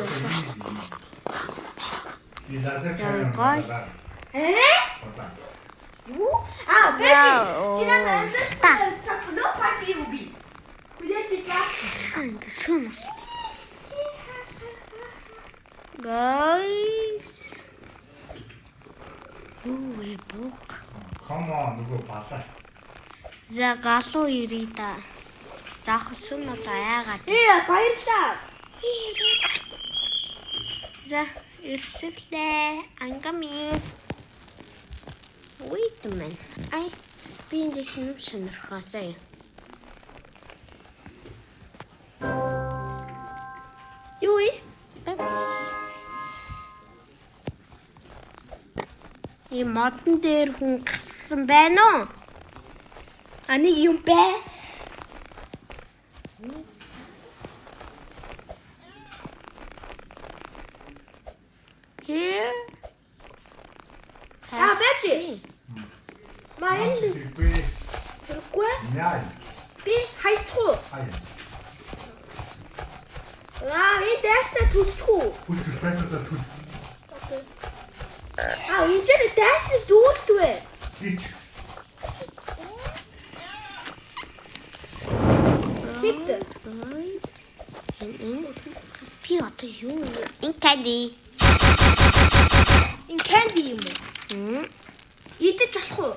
[SPEAKER 3] 이 라섹 카메라
[SPEAKER 1] 거의.
[SPEAKER 3] 봐봐. 봐봐.
[SPEAKER 2] Юу?
[SPEAKER 1] За,
[SPEAKER 2] Бэжи. Чинаа
[SPEAKER 1] та.
[SPEAKER 2] чапно папи уби. Билет за.
[SPEAKER 1] Ингэсэн. Guys. Юу вэ бук?
[SPEAKER 3] Come on, 누구 봤어?
[SPEAKER 1] За галуу ирээ да. Захсан бол аяагаад.
[SPEAKER 2] Баярлаа.
[SPEAKER 1] За ирсэлээ. Ангами. Wait a minute. Ай би энэ шинэв шинэрхаасаа.
[SPEAKER 2] Юу вэ?
[SPEAKER 1] И модон дээр хүн гассан байна уу?
[SPEAKER 2] Нэг юм бай.
[SPEAKER 1] Here.
[SPEAKER 2] Бэжи. Маянд
[SPEAKER 3] 이쁘이.
[SPEAKER 2] хэрэггүй.
[SPEAKER 3] 냐.
[SPEAKER 2] Би хайчихуу.
[SPEAKER 3] 아야.
[SPEAKER 2] Энэ дэстэй төлчихүү.
[SPEAKER 3] 부스 패스다 투.
[SPEAKER 2] Энэ ч дэстэй зүгэлтвэ.
[SPEAKER 3] 이치.
[SPEAKER 2] Хит.
[SPEAKER 1] Энэ би одоо юу? Энэ кади.
[SPEAKER 2] Энэ candy юм уу? Идэж болох уу?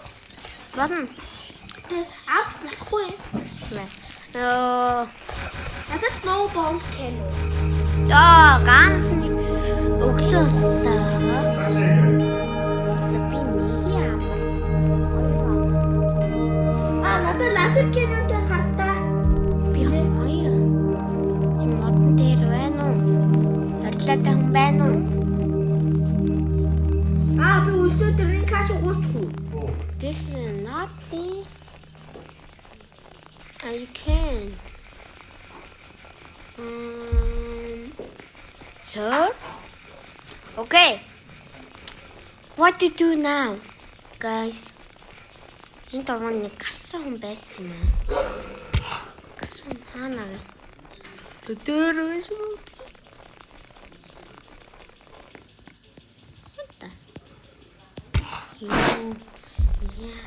[SPEAKER 1] Болно.
[SPEAKER 2] Тэ авч болохгүй. Надад snowball can уу?
[SPEAKER 1] Ганц нэг өглөөсөө.
[SPEAKER 3] 다시.
[SPEAKER 1] За би нэг ямар.
[SPEAKER 2] Надад laser can-тэй хартаа.
[SPEAKER 1] Би хоёр. Энэ модон дээр байна уу? Ардлаатай хүн байна уу?
[SPEAKER 2] Би өсөө дэрний каш уучихгүй.
[SPEAKER 3] 오.
[SPEAKER 1] This is nothing. I can. Sir? Okay. What to do now? Guys. Энэ дөрвөн нэг гассан хүн байсан юм аа. Гассан хаана гэ? Лүдэрээс үү? Хата. Юу? Яа.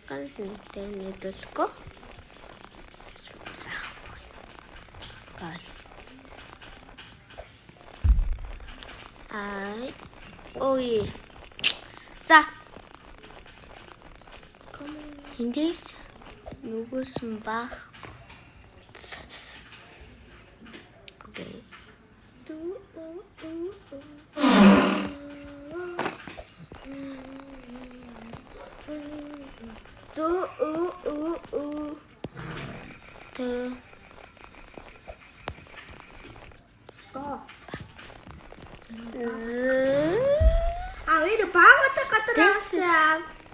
[SPEAKER 1] Ганцтай нэдэлско. Guys. Ой. За. Эндээс нүгөөсөн бах. Окей.
[SPEAKER 2] Энэ баагатай гадар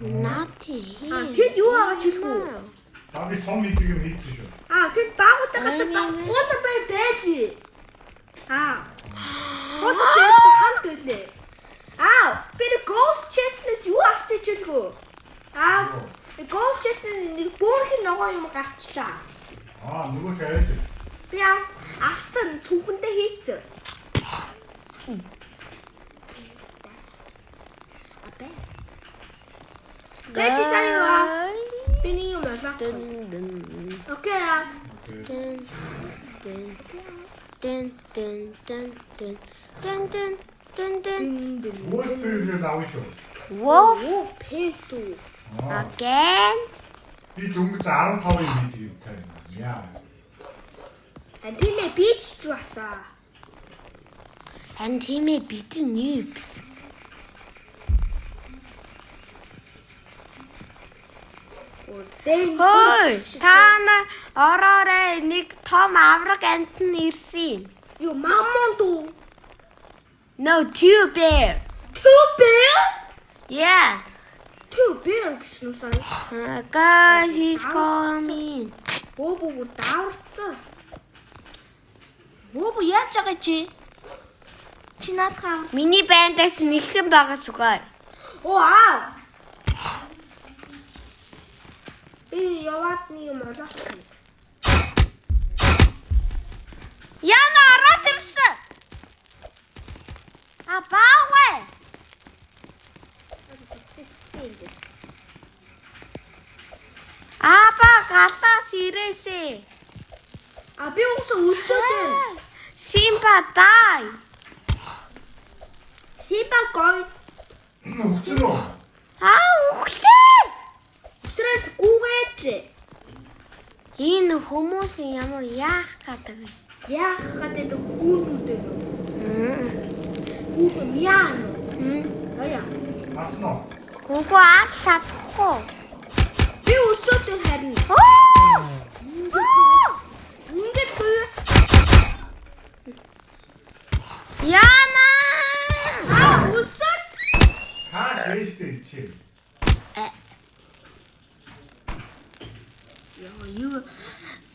[SPEAKER 1] Нати.
[SPEAKER 2] Тэд юу аваад хэлгүй.
[SPEAKER 3] 답이 섬 밑이게 밑이죠.
[SPEAKER 2] Тэд баагатай гадар бас фото байсан. Фото байсан хамт үлээ. Би gold chest-нээс юу авчих гэлгүй. Gold chest-ний нэг бөөрхөн ногоо юм гарчлаа.
[SPEAKER 3] 누구 해야지.
[SPEAKER 2] Би авцсан түүхэндээ хийцэн. Бэжи таяа. Биний юм байна. Окей.
[SPEAKER 3] 무엇을 나오셔.
[SPEAKER 1] Wolf
[SPEAKER 2] 페스토.
[SPEAKER 1] again.
[SPEAKER 3] 이 동부 자랑 타워에 밑이 있다. 야.
[SPEAKER 2] Тэний бич жуусаа.
[SPEAKER 1] And he may beat the noobs. Хөөе, та нар ороорой нэг том авраг амт нь ирсэн.
[SPEAKER 2] Юу маммон дүү.
[SPEAKER 1] No, two bear.
[SPEAKER 2] Two bear?
[SPEAKER 1] Yeah.
[SPEAKER 2] Two bear гэсэн үү сая?
[SPEAKER 1] Guys, he's coming.
[SPEAKER 2] Бөбөг дааварцсан. Бөбөг яаж байгаа чи? Чи наадхаа.
[SPEAKER 1] Миний байндаас нэгхэн байгаа сугаа.
[SPEAKER 2] Яваад нэг юм олооч.
[SPEAKER 1] Дэсэ.
[SPEAKER 2] Би өсөөд байна.
[SPEAKER 1] Симба дай.
[SPEAKER 2] Симба гой.
[SPEAKER 3] Өсрөө.
[SPEAKER 1] Өглөө.
[SPEAKER 2] Өсрөөд гүгээд.
[SPEAKER 1] Энэ хүмүүсийн ямар яах гэдэг вэ?
[SPEAKER 2] Яах гэдэг хүүнүүд вэ? Хүүн яан. Аяа.
[SPEAKER 3] Асноо.
[SPEAKER 1] Үгүй аад садахгүй.
[SPEAKER 2] Би өсөөд харин. Ингээд туяс.
[SPEAKER 1] Яна.
[SPEAKER 2] Өсөөд.
[SPEAKER 3] Хааш вэстэй чи.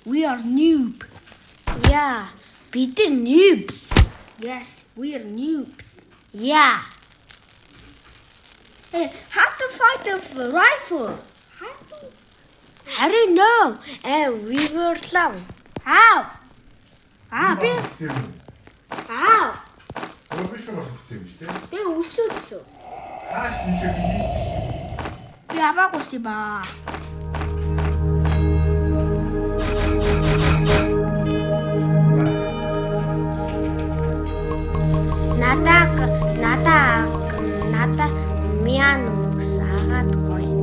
[SPEAKER 2] We are noob.
[SPEAKER 1] Yeah, бид нар noobs.
[SPEAKER 2] Yes, we are noobs.
[SPEAKER 1] Yeah.
[SPEAKER 2] Hey, how to fight the rifle?
[SPEAKER 1] I don't know. And we were long.
[SPEAKER 2] How? Би
[SPEAKER 3] How? Өөрөөр хэлбэл шүү дээ.
[SPEAKER 2] Тэг өсөөдсөн.
[SPEAKER 3] Хааш энэ би.
[SPEAKER 2] Би аваагүйс ба.
[SPEAKER 1] Надаа мян ус агаад гоё.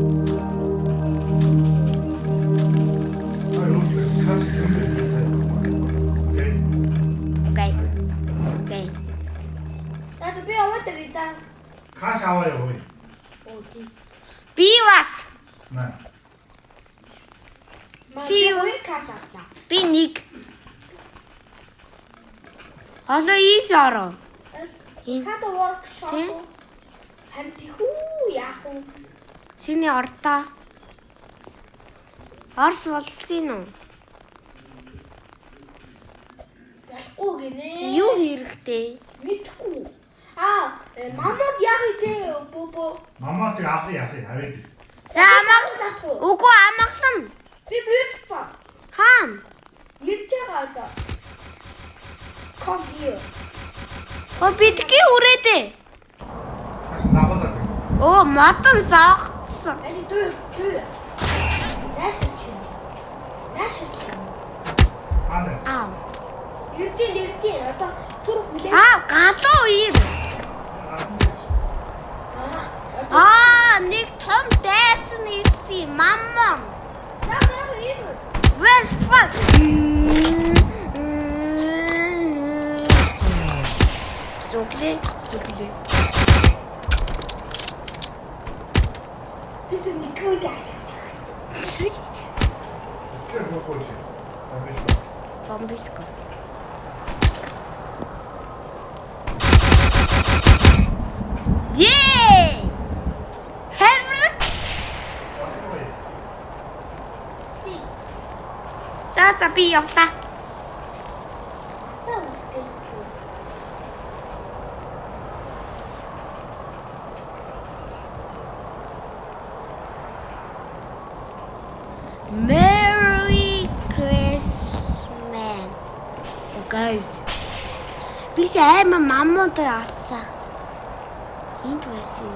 [SPEAKER 1] Окей.
[SPEAKER 2] Надад би аваад ирээ.
[SPEAKER 3] Хааш аваа яваа.
[SPEAKER 1] Би бас.
[SPEAKER 3] Наа.
[SPEAKER 2] Кашаата.
[SPEAKER 1] Би нэг. Одоо ийш ороо.
[SPEAKER 2] Сад workshop. Хантихүү яах вэ?
[SPEAKER 1] Синий ордоо. Орс болсон уу?
[SPEAKER 2] Яахгүй гинэ.
[SPEAKER 1] Юу хэрэгтэй?
[SPEAKER 2] Мэдхгүй. Мамад яах вэ? Бобо.
[SPEAKER 3] Мамаа тэг аваад аваад.
[SPEAKER 1] Самагс. Үгүй амагсан.
[SPEAKER 2] Би бийцсэн.
[SPEAKER 1] Хаана?
[SPEAKER 2] Ирж байгаа одоо. Come here.
[SPEAKER 1] Бидгийн үрээдээ.
[SPEAKER 3] Хааш наваад.
[SPEAKER 1] Матан сагтсан.
[SPEAKER 2] Али дөө. Нашич.
[SPEAKER 3] Аа.
[SPEAKER 2] Ирдээ. Одоо тур хүлээ.
[SPEAKER 1] Галуу ир. Нэг том дайсан ирсэн маммон.
[SPEAKER 2] Намаа ир.
[SPEAKER 1] Where's fun? Зоглээ.
[SPEAKER 2] Бисэн никүү даасан.
[SPEAKER 3] Тэр бохооч.
[SPEAKER 1] Бомбиско. Yay! Heaven. Саса би явлаа. Merry Christmas. Oh guys. Би саймаа маммонтой арлаа. Энд байсан юм.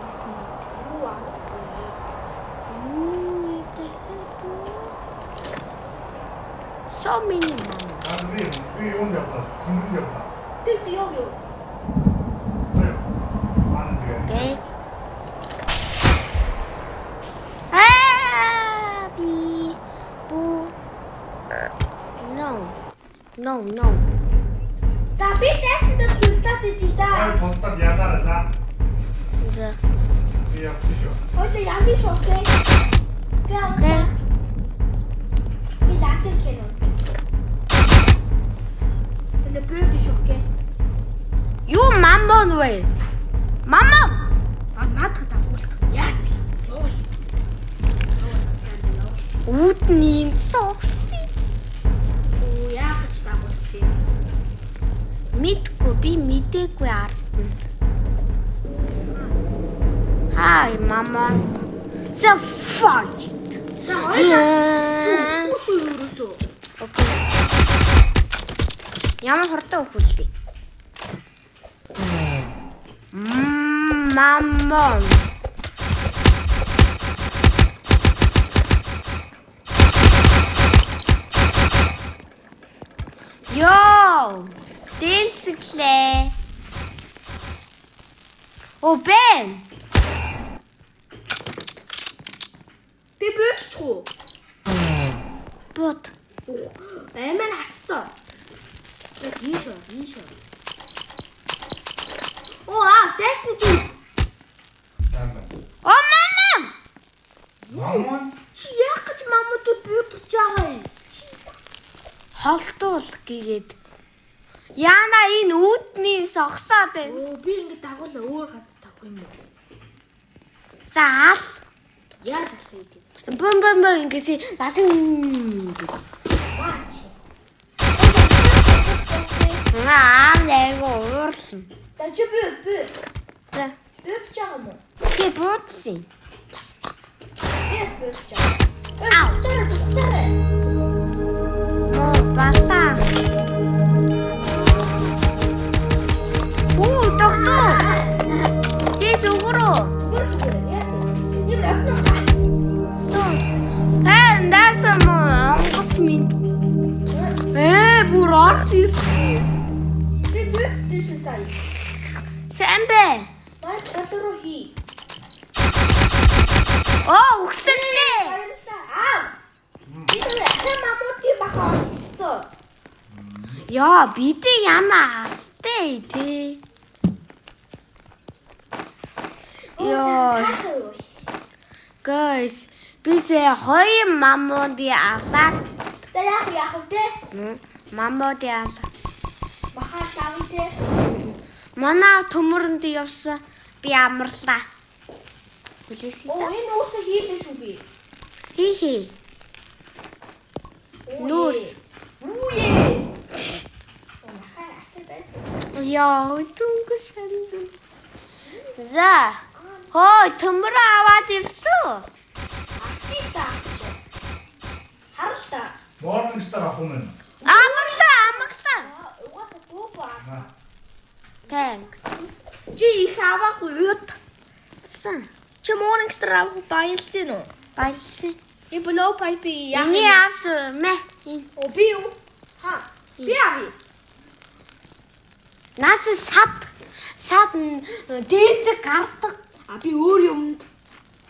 [SPEAKER 1] So many mama.
[SPEAKER 3] Би юунд яваа? Түмэнд яваа.
[SPEAKER 2] Тэг ёо.
[SPEAKER 1] Okay. No.
[SPEAKER 2] За би дэсэн дээр хурдаад ижи за.
[SPEAKER 3] Толтод ядаараа за.
[SPEAKER 1] За.
[SPEAKER 3] Би явчих шүү.
[SPEAKER 2] Хойло ями шокей.
[SPEAKER 1] Okay.
[SPEAKER 2] Би лазер кино. Хойло бөөд шокей.
[SPEAKER 1] Юу маммон вэ? Маммон.
[SPEAKER 2] Наадах дагуулт. Яа. Ой.
[SPEAKER 1] Үүдний сокси.
[SPEAKER 2] Яах ч дагуулт.
[SPEAKER 1] Мэдгүй би мэдээгүй ардна. Hi mama. So fight.
[SPEAKER 2] За ойлаа. Чүү юурөөсөө.
[SPEAKER 1] Окей. Ямар хортой өхүүлээ. Мама. Вау! Дэлсэглээ. О, Бен.
[SPEAKER 2] Би бөөцчихгүй.
[SPEAKER 1] Бот.
[SPEAKER 2] Аймаа хасцаа. Ийш. Дэсний дүү.
[SPEAKER 1] О, мама.
[SPEAKER 3] Мамон.
[SPEAKER 2] Чи яах гэж мамуудад буудаж байгаа юм?
[SPEAKER 1] Холтуул гэгээд. Яна энэ үүдний согсоод байна.
[SPEAKER 2] Би ингэ дагуулаа өөр газар тавих юм уу?
[SPEAKER 1] За ал.
[SPEAKER 2] Яаж болох юм бэ?
[SPEAKER 1] Бум ингэси насын.
[SPEAKER 2] Баач.
[SPEAKER 1] Нэг уурлаа.
[SPEAKER 2] За чи бөө.
[SPEAKER 1] За.
[SPEAKER 2] Бөөж байгаа юм уу?
[SPEAKER 1] Ки буудсан.
[SPEAKER 2] Яа бөөж байгаа.
[SPEAKER 1] Ау.
[SPEAKER 2] Тара.
[SPEAKER 1] Оо, бата. Оо, доктор. Сис өгөрөө.
[SPEAKER 2] Ийм апнаа.
[SPEAKER 1] Дэсэм онгос минь. Бүр орс ирсэн.
[SPEAKER 2] Би бөөж шүү сая.
[SPEAKER 1] Сайн бэ?
[SPEAKER 2] Баач гадруу хий.
[SPEAKER 1] Оо, өгсөлээ.
[SPEAKER 2] Баярлалаа. Би тэр мамуудын бахаа хийцөө.
[SPEAKER 1] Яа, бид ямаа астай тий. Яа, guys, бисээ хоёр мамуудын алаад.
[SPEAKER 2] За яах вэ?
[SPEAKER 1] Мамуудын алаад.
[SPEAKER 2] Бахаа тавьте.
[SPEAKER 1] Манай төмөрөнд явсан. Би амарлаа. Хүлээсэй.
[SPEAKER 2] Энэ уусаа хийлээ шүү би.
[SPEAKER 1] Хи. Нүүс.
[SPEAKER 2] Үе.
[SPEAKER 1] Яа, түнгэж санд. За. Хой, төмөр аваад ирсэн.
[SPEAKER 2] Тита. Харалта.
[SPEAKER 3] Morning star ах юм.
[SPEAKER 1] Амарлаа.
[SPEAKER 2] Угаасаа гоо.
[SPEAKER 1] Thanks.
[SPEAKER 2] Чи их аваагүй ут.
[SPEAKER 1] Сан.
[SPEAKER 2] Чи morning star авах баялцэн үү?
[SPEAKER 1] Баялсан.
[SPEAKER 2] И блоу пайпи яах
[SPEAKER 1] Эний авс мэ.
[SPEAKER 2] О би юу? Ха. Би ави.
[SPEAKER 1] Наас сад дээсээ гардаг.
[SPEAKER 2] Би өөр юмд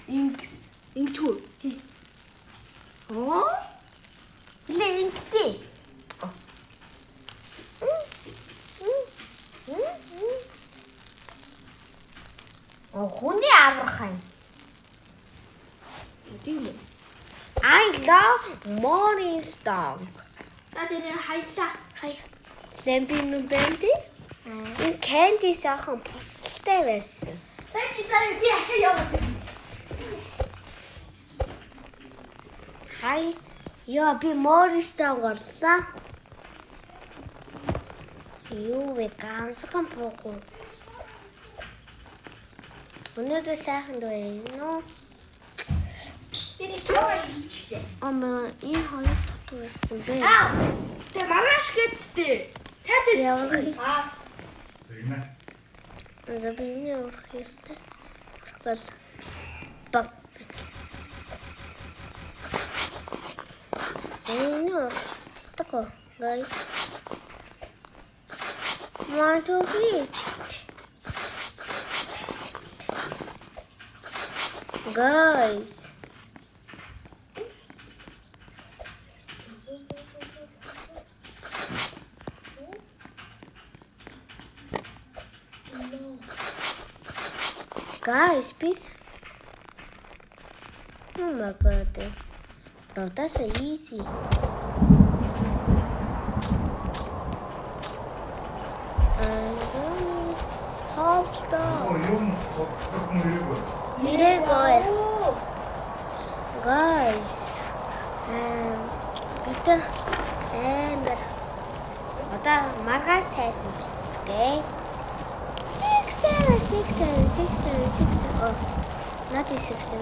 [SPEAKER 1] Ингс.
[SPEAKER 2] ингэчгүй. Оо?
[SPEAKER 1] Ле ингтэй. Хүний аврах юм.
[SPEAKER 2] Тийм үү?
[SPEAKER 1] I love morning song.
[SPEAKER 2] Тэний хайлаа.
[SPEAKER 1] Хай. Лэмбин бэнди. Энэ candy сахан бусалтай байсан.
[SPEAKER 2] Чи заяа би ахаа яваад.
[SPEAKER 1] Хай. Яа би morning song орлоо. Юу вэ гансган буугүй. Өнөөдөр сайхан байна уу?
[SPEAKER 2] Би яа ичтэй.
[SPEAKER 1] Ама энэ хоёр татуу байсан бэ?
[SPEAKER 2] Тэ маргааш гэдтэй. Цаатай
[SPEAKER 1] Явах.
[SPEAKER 3] Тэгнэ.
[SPEAKER 1] Забиний урах ёстой. Бол баг. Энэ стако гай. Матоги. Guys. Guys, please. Oh my goodness. Bro, that's so easy. Hold on.
[SPEAKER 3] Юм хөхгүй юу?
[SPEAKER 1] Мирэгой. Guys. Питер эмэр. Одоо маргааш сайсан хэлцгээе. 6 7. Oh, not 6 7.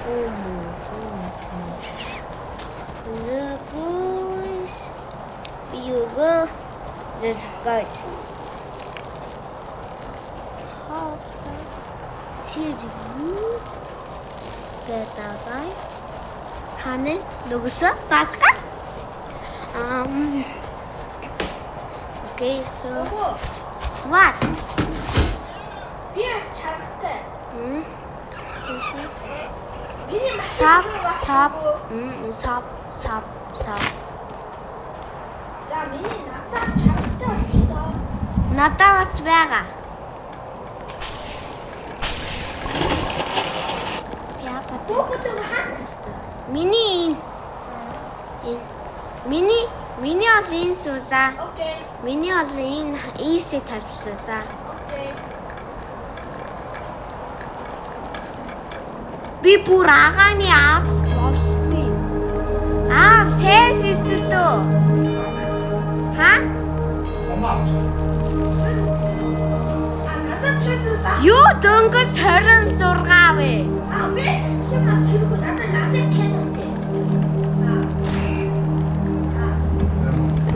[SPEAKER 1] Oh my God. The boys. You go. This guys. Чирүү. Гэтагай. Хане 누구서? 바스카? Okay, so
[SPEAKER 2] Ого.
[SPEAKER 1] what?
[SPEAKER 2] Би бас чаргатай. Миний машин
[SPEAKER 1] Sap,
[SPEAKER 2] бас
[SPEAKER 1] sap,
[SPEAKER 2] нөгөө.
[SPEAKER 1] sap.
[SPEAKER 2] За миний надад чаргатай болчихлоо.
[SPEAKER 1] Надад бас байгаа. Яа
[SPEAKER 2] Бөөгөө хаа.
[SPEAKER 1] миний миний бол энэ сууса.
[SPEAKER 2] Окей.
[SPEAKER 1] Миний бол энэ ийсээ тавьчихсан.
[SPEAKER 2] Окей.
[SPEAKER 1] Би бүр агааны аав болсон. Аа, сэс ирлээ. Ха?
[SPEAKER 2] Надад ч ба.
[SPEAKER 1] Юу дөнгөж 26 вэ?
[SPEAKER 2] Би сумаа чиргүү надад насаа кэнэтэй.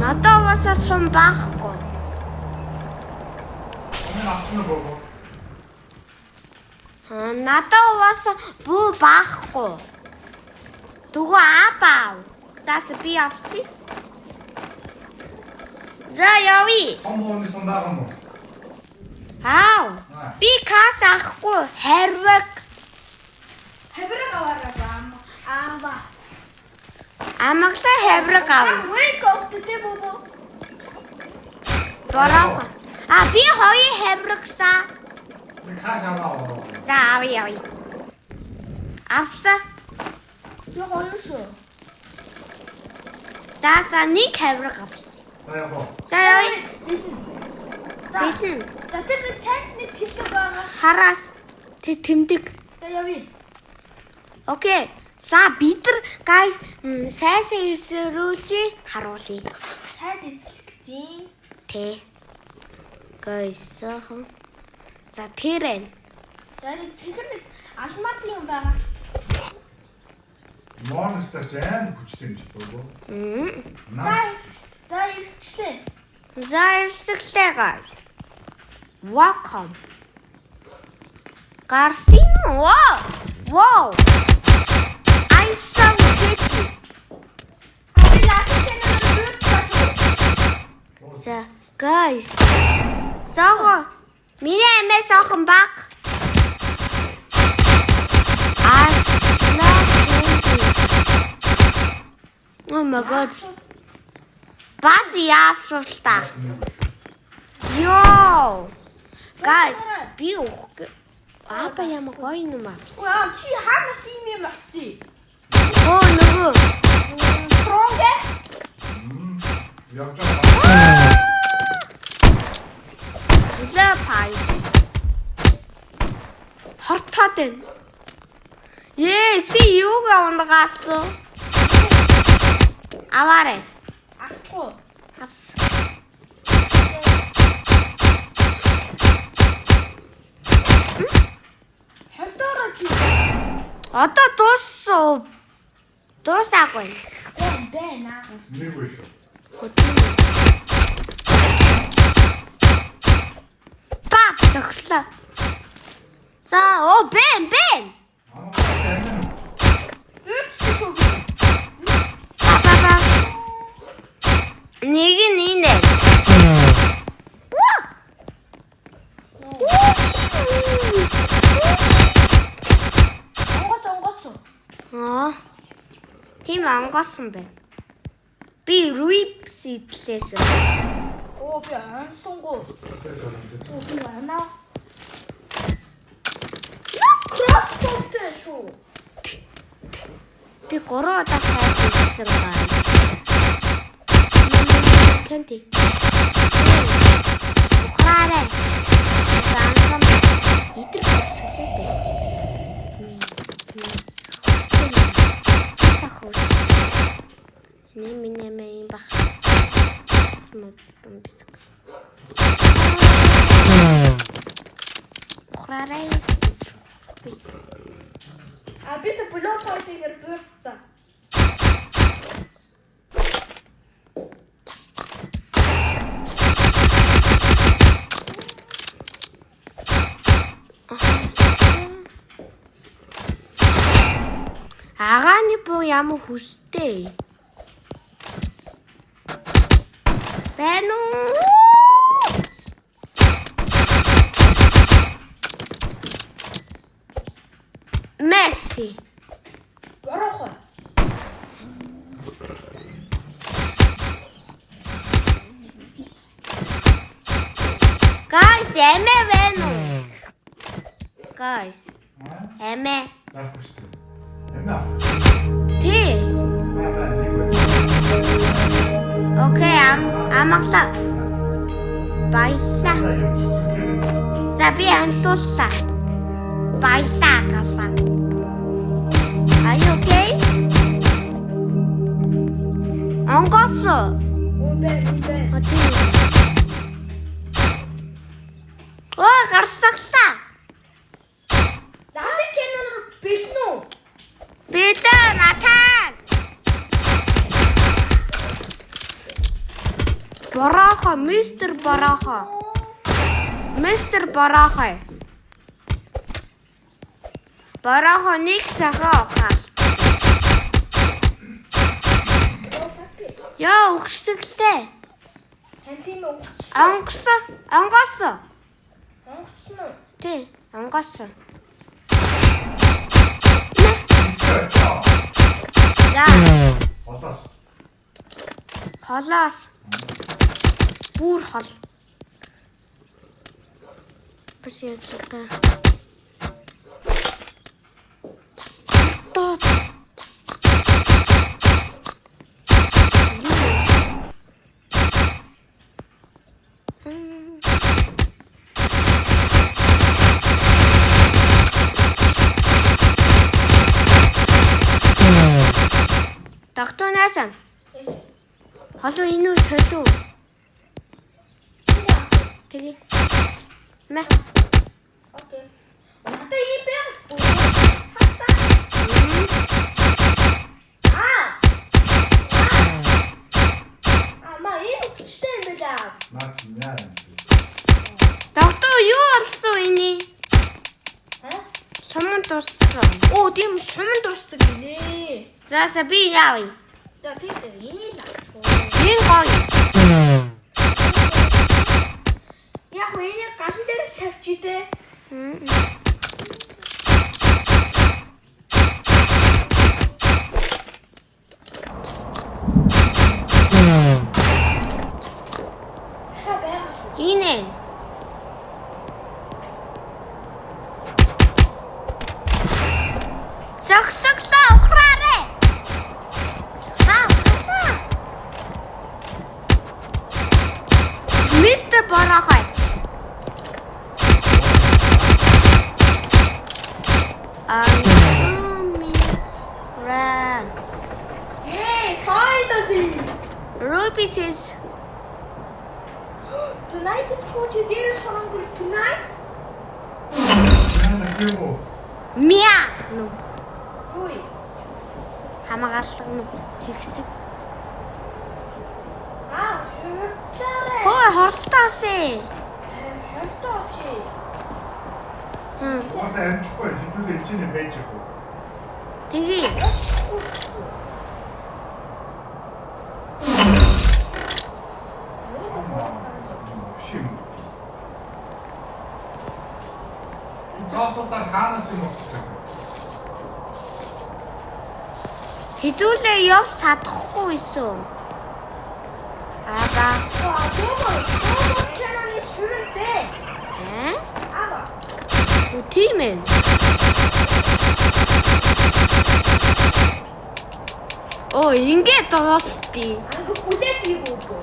[SPEAKER 1] Надад бас сум байхгүй. Надад бас бүү байхгүй. Дугу аапаа. Зас би авси. За яви. Аа. Би кас ахгүй харваг.
[SPEAKER 2] Хавраг аваараа аава.
[SPEAKER 1] Амагсаа харваг ав.
[SPEAKER 2] Wake up тэ бобо.
[SPEAKER 1] Бороо. Би хоёр харвагсаа. За яви. Авса.
[SPEAKER 2] Би гоё шүү.
[SPEAKER 1] Зааса нэг харваг авсан. За яви. Бэлэн.
[SPEAKER 2] За тэр танцны тэлдэг байгаа.
[SPEAKER 1] Хараас тэмдэг.
[SPEAKER 2] За яви.
[SPEAKER 1] Окей. За бид нар guys сайсан ирсэрүүлээ харуулъя.
[SPEAKER 2] Сайд эзлэгдیں۔
[SPEAKER 1] Тэ. Guys сахан. За тэрэн.
[SPEAKER 2] Yani цэгэр нэг алмазын юм байгаа.
[SPEAKER 3] Монстер жаан хүчтэй юм чи боо.
[SPEAKER 2] За ирчлээ.
[SPEAKER 1] За ирсэглээ guys. Welcome. Casino. Wow. I saw it. За guys. Саха. Миний эмээ сахан баг. Oh my god. Бас яавсуултаа. Йоо. Guys, би өөх. Аба ямар гоё юм авсан.
[SPEAKER 2] Ваа чи хагас юм авчи.
[SPEAKER 1] Оо нөгөө.
[SPEAKER 2] Strongest.
[SPEAKER 3] Явж байгаа.
[SPEAKER 1] Лапай. Хортоод байна. Чи юугаа унгасан? Аваарэ.
[SPEAKER 2] Авахгүй.
[SPEAKER 1] Авсан.
[SPEAKER 2] Хавдороо чи.
[SPEAKER 1] Одоо дууссан. Дуусаагүй.
[SPEAKER 2] Байна.
[SPEAKER 3] Нэг биш.
[SPEAKER 1] Пап сохлоо. За, бэн. Папа. Нэг нь энэ. Тийм ангасан байна. Би Ruips идлээсэн.
[SPEAKER 2] Би ансангуу. Би ана. Кросс шүү.
[SPEAKER 1] Би 3 удаа хайсан байна. Кэнти. Ухаарай. Таансан итэр хөсөлтэй. Нэминэмэн бах. Модон биск. Ухаарай.
[SPEAKER 2] Бид блокпостыг бүрдсэн.
[SPEAKER 1] Агааны буу ямар хүстэй. Байна уу? Месси.
[SPEAKER 2] Борохоо.
[SPEAKER 1] Guys, эмээ байна уу? Guys, эмээ.
[SPEAKER 3] Байхгүй шүү дээ. Эмээ.
[SPEAKER 1] Тий. Окей, амглаа. Баярлаа. За би амсууллаа. Баярлаа галаа. Are you okay? Онгоосоо.
[SPEAKER 2] Үбэ.
[SPEAKER 1] Окей. Оо, гарсаглаа.
[SPEAKER 2] Лази кэнээр бэлнэ үү?
[SPEAKER 1] Билээ натаа. Борохо, мистер Борохо. Мистер Борохо. Борохо нэг сахаа хаа. Яа, өгсөглээ.
[SPEAKER 2] Хантин өгч.
[SPEAKER 1] Онгоосоо.
[SPEAKER 2] Онгоцсон уу?
[SPEAKER 1] Тий, онгоосоо. За, холоос. Бүр хол. Бас яа та. Тот. Доктор Холоо энэ үү солио. Тэгээ. Мэ.
[SPEAKER 2] Окей. Надаа ийм байгаас бүр. Маа энэ өчтэй юм байна.
[SPEAKER 3] Наач яа юм.
[SPEAKER 1] Доктор юу болсон энэ? Суман туссан.
[SPEAKER 2] Оо, тийм суман дуусдаг гинэ.
[SPEAKER 1] За би яавь.
[SPEAKER 2] За тийм энийг авчих.
[SPEAKER 1] Энэ гоё.
[SPEAKER 2] Яг энийг галан дээр тавьчих дээ. Ха байгаа шүү.
[SPEAKER 1] Энэ. Саксакса ухраарэ. Мистер Борохой. Run.
[SPEAKER 2] Hey, finally.
[SPEAKER 1] Ruby says
[SPEAKER 2] Tonight is for dinner hungry tonight.
[SPEAKER 1] Mia. No.
[SPEAKER 2] Ой.
[SPEAKER 1] Хамгааллага нү сэгсэг.
[SPEAKER 2] Хурдлаарэ.
[SPEAKER 1] Хөө хорлтоосээ.
[SPEAKER 2] Хурдлаач.
[SPEAKER 3] Бас амжихгүй хэдүүл ирчнэ байж яг.
[SPEAKER 1] Тэгээ.
[SPEAKER 3] Шим. Заасуудаар хаанаас юм уу?
[SPEAKER 1] Хэдүүлээ яв садахгүй байсан. Аба.
[SPEAKER 2] Кэнэний сүрэнтэй. Ава.
[SPEAKER 1] Утимэн. Оо, ингээд дуусти.
[SPEAKER 2] Анги хүлээд юм уу?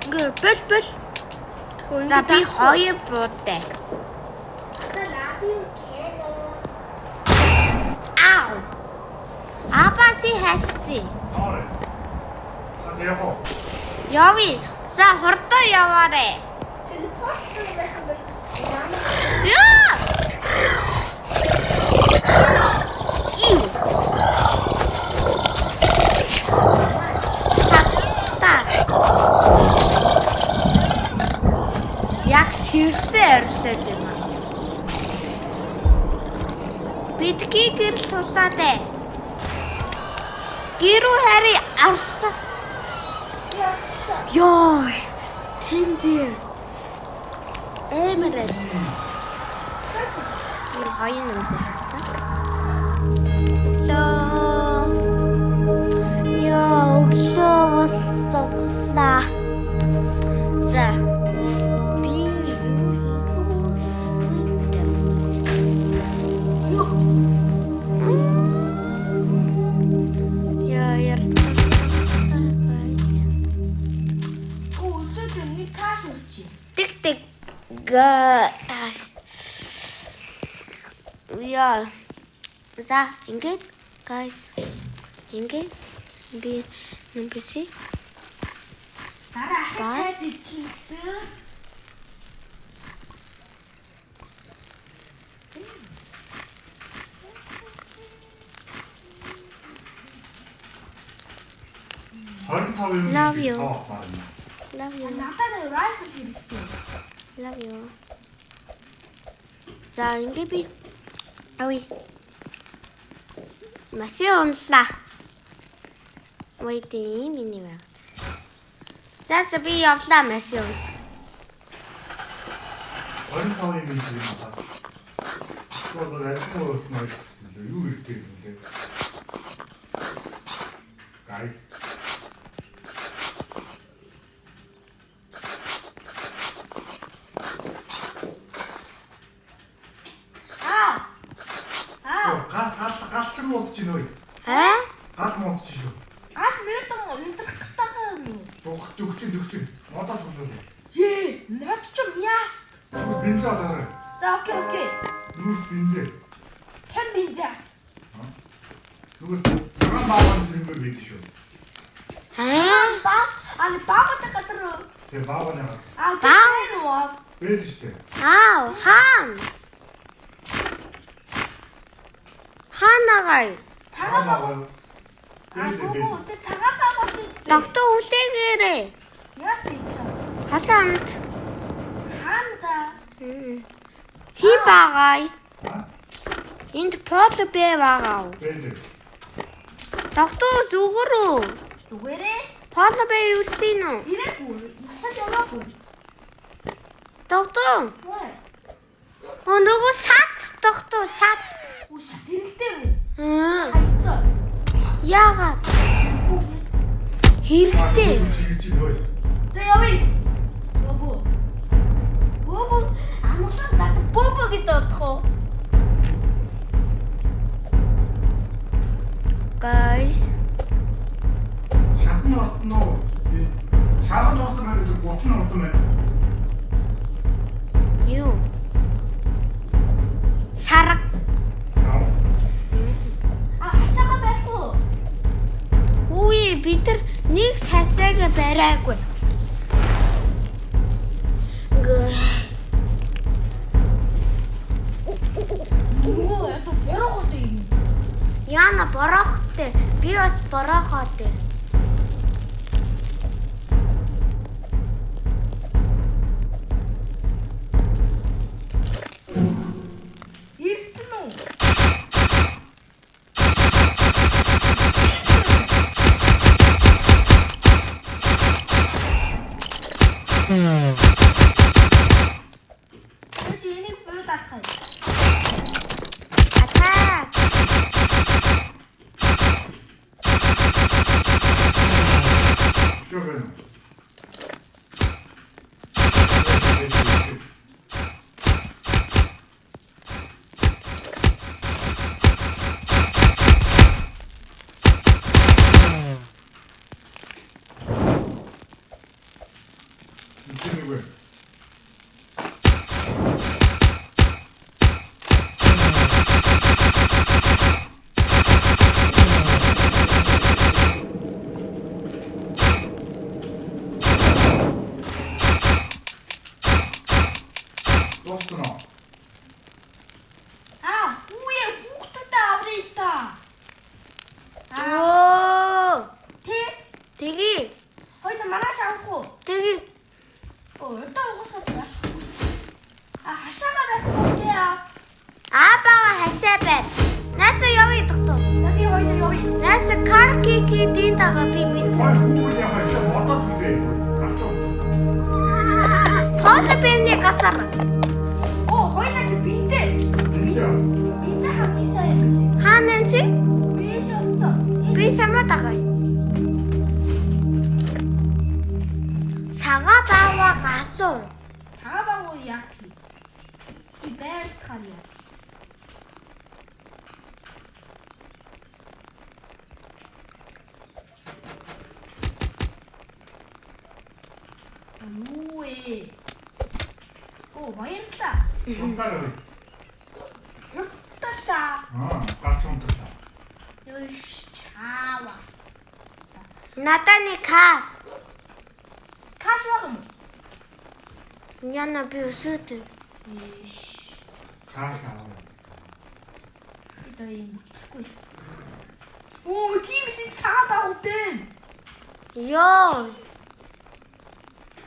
[SPEAKER 1] Ингээд бэл. За би хоёр буутай.
[SPEAKER 2] Ата ласим кэнэ.
[SPEAKER 1] Ау. Апаси хасси.
[SPEAKER 3] Орой. Сатяхо.
[SPEAKER 1] Яви. За хурдан яваарэ.
[SPEAKER 2] Телепорт байсан бол.
[SPEAKER 1] Яа! Саттар. Яг сэрсээ орлоод юм аа. Бидгий гэрэл тусаад ээ. Гэрүү хари авсан. Ёо. Тэндэр. Эмэрэл. Энэ хоёр нэмтэй хатаа. Ёо, өглөө за. Би Яа, яртаа.
[SPEAKER 2] Өсөж нэг каш үрчи.
[SPEAKER 1] Тик. Яа. За, ингээд guys. Ингээд би нүмпэси.
[SPEAKER 2] Дараа хатаад ичсэн.
[SPEAKER 1] Love you. Love you.
[SPEAKER 2] Надад rifle хэрэгтэй.
[SPEAKER 1] Love you. За, ингээд би Маси унлаа. Wait, миний маа. За, би явлаа маси унс.
[SPEAKER 3] Guys. Галч модч нөө. Гал модч шүү.
[SPEAKER 2] Гал мөдөн өндрөх гатагаа юм.
[SPEAKER 3] Дөгчин. Модоо цуглаа.
[SPEAKER 2] Ээ, мод ч яас.
[SPEAKER 3] Бензин аваа.
[SPEAKER 2] За окей.
[SPEAKER 3] Нүс бензин.
[SPEAKER 2] Хэн бензиас.
[SPEAKER 3] Нүс цагаан бааван зэрэг байдаг шүү.
[SPEAKER 2] Баавтай гадар.
[SPEAKER 3] Тэгээ бааван яа.
[SPEAKER 2] Баав.
[SPEAKER 3] Байдаг шүү.
[SPEAKER 1] Хаан. Ханагай.
[SPEAKER 2] Цагаан баав. Тэ цагаан баав ч.
[SPEAKER 1] Доктор үлээгээрээ.
[SPEAKER 2] Яас ийч.
[SPEAKER 1] Халаанд.
[SPEAKER 2] Хаанда.
[SPEAKER 1] Хи багай. Энд пол бэ байгаа.
[SPEAKER 3] Байдаг.
[SPEAKER 1] Доктор зүгрүү.
[SPEAKER 2] Зүгээрээ.
[SPEAKER 1] Пол бэ юусын уу?
[SPEAKER 2] Ирээгүй. Хад яваагүй.
[SPEAKER 1] Доктор. Нөгөө сат доктор сат.
[SPEAKER 2] Үш тэрэгтэй үү?
[SPEAKER 1] Хайцаа. Яагаад? Хэрэгтэй.
[SPEAKER 2] Тэ явъя. Бобо. Амглан дат бобо гэдэг утгах уу?
[SPEAKER 1] Guys.
[SPEAKER 3] Шатны отноо. Шарган отно гэдэг 30 отно байна.
[SPEAKER 1] Юу? Сараг.
[SPEAKER 2] Хашаага байхгүй.
[SPEAKER 1] Үгүй бид нар нэг сасааг бариагүй.
[SPEAKER 2] Юу яа борохот юм.
[SPEAKER 1] Яна борохтой. Би бас борохотой.
[SPEAKER 2] Ирсэн үү? Энд энийг бод атах юм.
[SPEAKER 1] Атаа.
[SPEAKER 3] Шүү байна.
[SPEAKER 2] Үе хүүхдүүдээ аврын ста.
[SPEAKER 1] Оо. Тэги.
[SPEAKER 2] Хойд манаш авах уу?
[SPEAKER 1] Тэги.
[SPEAKER 2] Одоо угсаад байна. Хашаага байхгүй яа.
[SPEAKER 1] Бага хасаа байна. Наса явъя доктор.
[SPEAKER 2] Нади хойд явъя.
[SPEAKER 1] Наса карки дин тага би мэд.
[SPEAKER 3] Ой, хүү яхаа модод
[SPEAKER 1] Касар.
[SPEAKER 2] Оо, хоёулаа чи бинзээ.
[SPEAKER 3] Бинзээ.
[SPEAKER 2] Бинзээ хавьсан юм лээ.
[SPEAKER 1] Хаанан си?
[SPEAKER 2] Биш авцаа.
[SPEAKER 1] Би самаа дагай. Сага баава гасуу.
[SPEAKER 2] Цагаан багуу яг тий. Би байр тахаар яа. Юу ээ. Оо, баярлалаа.
[SPEAKER 3] Унтаа.
[SPEAKER 2] Хурдталаа.
[SPEAKER 3] Гарч унтаа.
[SPEAKER 2] Ёш чаавас.
[SPEAKER 1] Наданы кас.
[SPEAKER 2] Каш баг юм.
[SPEAKER 1] Яна би өсөд.
[SPEAKER 2] Иш.
[SPEAKER 3] Хаашаа.
[SPEAKER 2] Это юм. Оо, тиймсэн цагаан багуу дээ.
[SPEAKER 1] Йоо.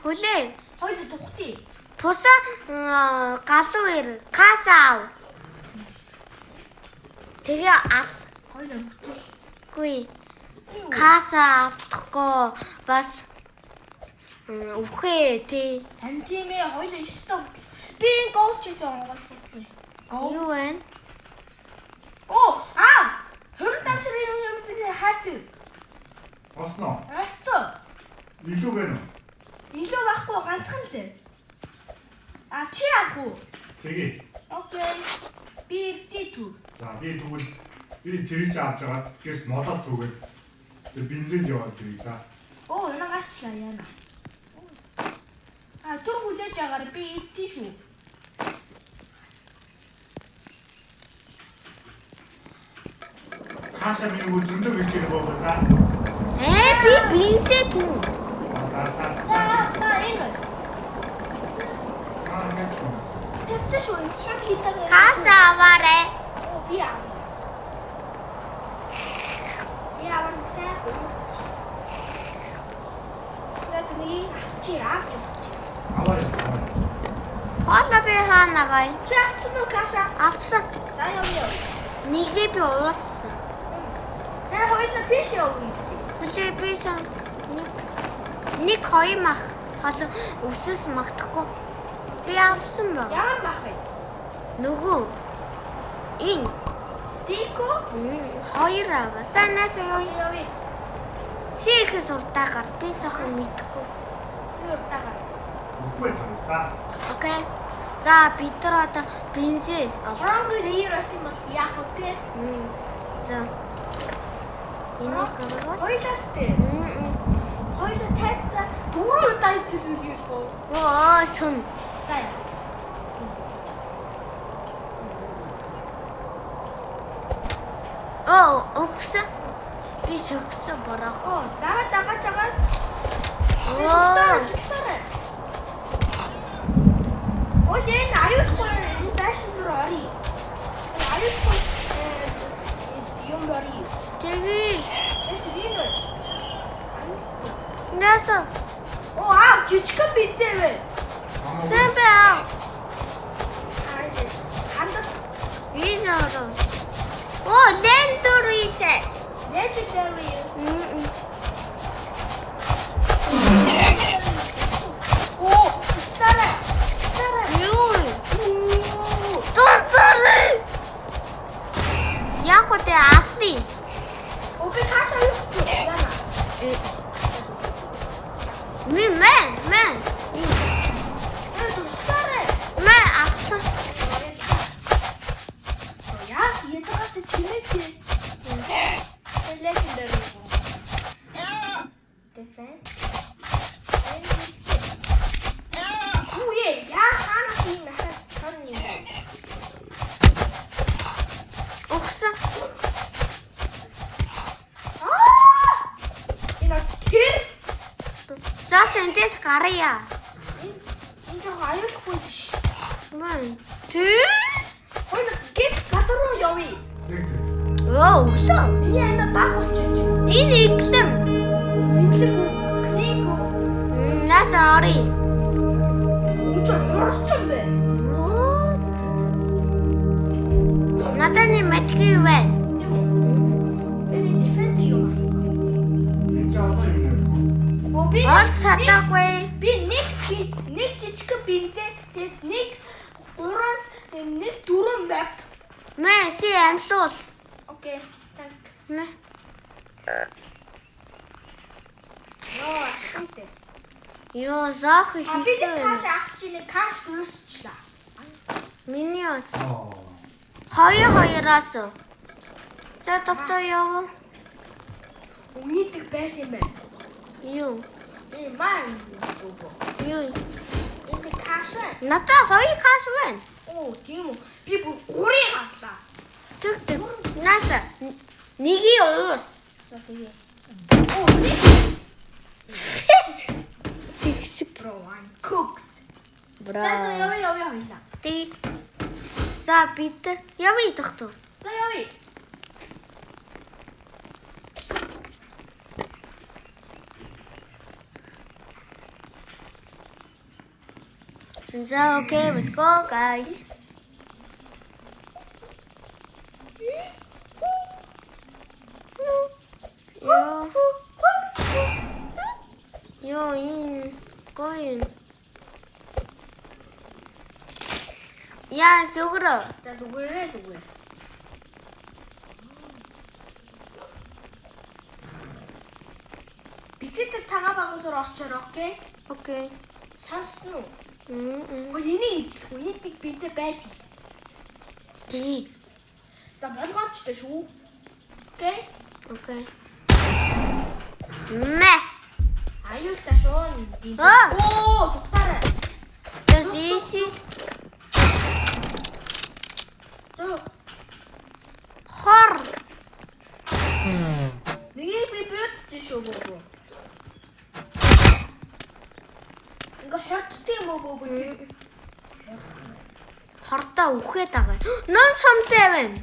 [SPEAKER 1] Хүлээ.
[SPEAKER 2] Хоёул тухтий.
[SPEAKER 1] Туса галуу ир касаа. Тэгээ ал.
[SPEAKER 2] Хоёул тухтий.
[SPEAKER 1] Гүй. Касаа авахгүй бас үхээ тий.
[SPEAKER 2] Тань тийм ээ, хоёул өстө. Би гоочсэн онгойлгүй.
[SPEAKER 1] Юу вэ?
[SPEAKER 2] Оо, 25 сарын өмнө хайцсан.
[SPEAKER 3] Осноо.
[SPEAKER 2] Алцсан.
[SPEAKER 3] Илүү байна уу?
[SPEAKER 2] Илүү байхгүй ганцхан л дээ. Чи авах уу?
[SPEAKER 3] Тэгээ.
[SPEAKER 2] Окей. Би зитүү.
[SPEAKER 3] За би тэгвэл би тэрийг авч байгаа. Гэс молоо түгээд бензин яваад ирээ. За.
[SPEAKER 2] Оо, энэ гачлаа яана. Түр хүлээж агаар би ивцэн шүү.
[SPEAKER 3] Хаашаа би нөгөө зөндөө гэж байгаа за.
[SPEAKER 1] Би бинсээ түн.
[SPEAKER 2] За, энэ.
[SPEAKER 3] Нэг.
[SPEAKER 2] Тэвчээ шүү. Цаг хийдэг.
[SPEAKER 1] Касаа аваарэ.
[SPEAKER 2] Оо, би авах. Я авсан. Яг нэг авч.
[SPEAKER 3] Аваа.
[SPEAKER 1] Хоолой би хаанагай.
[SPEAKER 2] Чи авсан уу каша?
[SPEAKER 1] Авсан.
[SPEAKER 2] За яа.
[SPEAKER 1] Нэгээ би ууссан.
[SPEAKER 2] Тэ хоёул тийш явна.
[SPEAKER 1] Хүлээ би сан нэг хоёр мах. Хасаа өсөс магтахгүй. Би авсан баг.
[SPEAKER 2] Ямар мах вэ?
[SPEAKER 1] Нөгөө энэ
[SPEAKER 2] Стико?
[SPEAKER 1] хоёр аваа. Санаас юу?
[SPEAKER 2] Яви.
[SPEAKER 1] Сихэс уртаагаар би сахан мэдхгүй.
[SPEAKER 2] Юуртагаар.
[SPEAKER 3] Үгүй та.
[SPEAKER 1] Окей. За бид нар одоо бензин
[SPEAKER 2] Ханг нэрээс юм яах вэ?
[SPEAKER 1] За. Энийг гаваа.
[SPEAKER 2] Хоёлаас тээ. Хоёлаа цайцаа дөрөв удаа төлөвлөж гоо.
[SPEAKER 1] Оо сон.
[SPEAKER 2] Тай.
[SPEAKER 1] Өгсөн. Би сөгсөн барах.
[SPEAKER 2] Оо, дагаж байгаа.
[SPEAKER 1] Оо.
[SPEAKER 2] Оо, энэ аюулгүй энэ байшин руу оръё. Аюулгүй юм оръё.
[SPEAKER 1] Тэгээ.
[SPEAKER 2] Эш винэ.
[SPEAKER 1] Наса.
[SPEAKER 2] Оо, жижигхэн бизээ вэ?
[SPEAKER 1] Сэбэ.
[SPEAKER 2] Хандаа
[SPEAKER 1] Вижоо. Оо, лендорисэ.
[SPEAKER 2] legendary. Оо, стара.
[SPEAKER 1] Юу? Тотори. Яг уу тэ асли.
[SPEAKER 2] Оо, би каша юу яана?
[SPEAKER 1] Мен.
[SPEAKER 2] Стара.
[SPEAKER 1] Мен авсан.
[SPEAKER 2] Яа, ятгаад чимээ. Legendary. Defense. Үе, яа хаана тийм нахад сонь юм.
[SPEAKER 1] Өгсөн.
[SPEAKER 2] Энэ тэр
[SPEAKER 1] Зас энтэс гарья.
[SPEAKER 2] энэ жоо аюулгүй биш.
[SPEAKER 1] Мэн. Тэ?
[SPEAKER 2] Хойно гэс гадар руу явъя.
[SPEAKER 1] Оо, өгсөн.
[SPEAKER 2] Миний аймаа баг болчих.
[SPEAKER 1] Энэ иглэм.
[SPEAKER 2] Клико.
[SPEAKER 1] Наса ори.
[SPEAKER 2] Үгүй хурцсан бэ.
[SPEAKER 1] Наданы мэдгүй вэ?
[SPEAKER 2] Энэ дефенд юу?
[SPEAKER 3] Энэ жаа юм.
[SPEAKER 2] Би
[SPEAKER 1] Ор сатаагүй.
[SPEAKER 2] би Би нэг жижиг бензин тэгээд нэг 4 мод.
[SPEAKER 1] Мэ си амлуулс.
[SPEAKER 2] Окей. Так.
[SPEAKER 1] Мэ.
[SPEAKER 2] Яа.
[SPEAKER 1] Ёо, заах
[SPEAKER 2] Би
[SPEAKER 1] хийсэн.
[SPEAKER 2] каш авчихны каш дуусчлаа.
[SPEAKER 1] Миний бас.
[SPEAKER 3] Аа.
[SPEAKER 1] Хоёроос. За доктор яв.
[SPEAKER 2] Үйдэг байсан юм байна.
[SPEAKER 1] Юу?
[SPEAKER 2] Маань.
[SPEAKER 1] Юу?
[SPEAKER 2] Энэ каш.
[SPEAKER 1] Надаа 2 каш байна.
[SPEAKER 2] Оо, тийм үү. Би бүр 3-ыг авлаа.
[SPEAKER 1] Тэг. Наса. Нэгийг уус.
[SPEAKER 2] За тэгээ. Оо, нэг
[SPEAKER 1] Six
[SPEAKER 2] бро one cooked.
[SPEAKER 1] бра.
[SPEAKER 2] За явъя.
[SPEAKER 1] Тий. За бид явъя доктор.
[SPEAKER 2] За явъя.
[SPEAKER 1] So okay, let's go guys. Yo in going. 야, 속으로.
[SPEAKER 2] За зүгээр. Битэд цагаан багуудаар орчоор окей.
[SPEAKER 1] 오케이.
[SPEAKER 2] Сонсон уу?
[SPEAKER 1] 응.
[SPEAKER 2] Энийг ижлэх үү? Энийг бензин байдаг.
[SPEAKER 1] 디.
[SPEAKER 2] За болгоомжтой шүү. Окей.
[SPEAKER 1] 오케이. 매.
[SPEAKER 2] Аюултай шүү. Оо, туктаарай.
[SPEAKER 1] 저시시.
[SPEAKER 2] Зөө.
[SPEAKER 1] 헐.
[SPEAKER 2] Нэгийг би бөөдсөн шүү бөөгөө. Ингээ хордтой юм уу бөөгөө?
[SPEAKER 1] хордоо үхээд байгаа. Ном сомтой байна.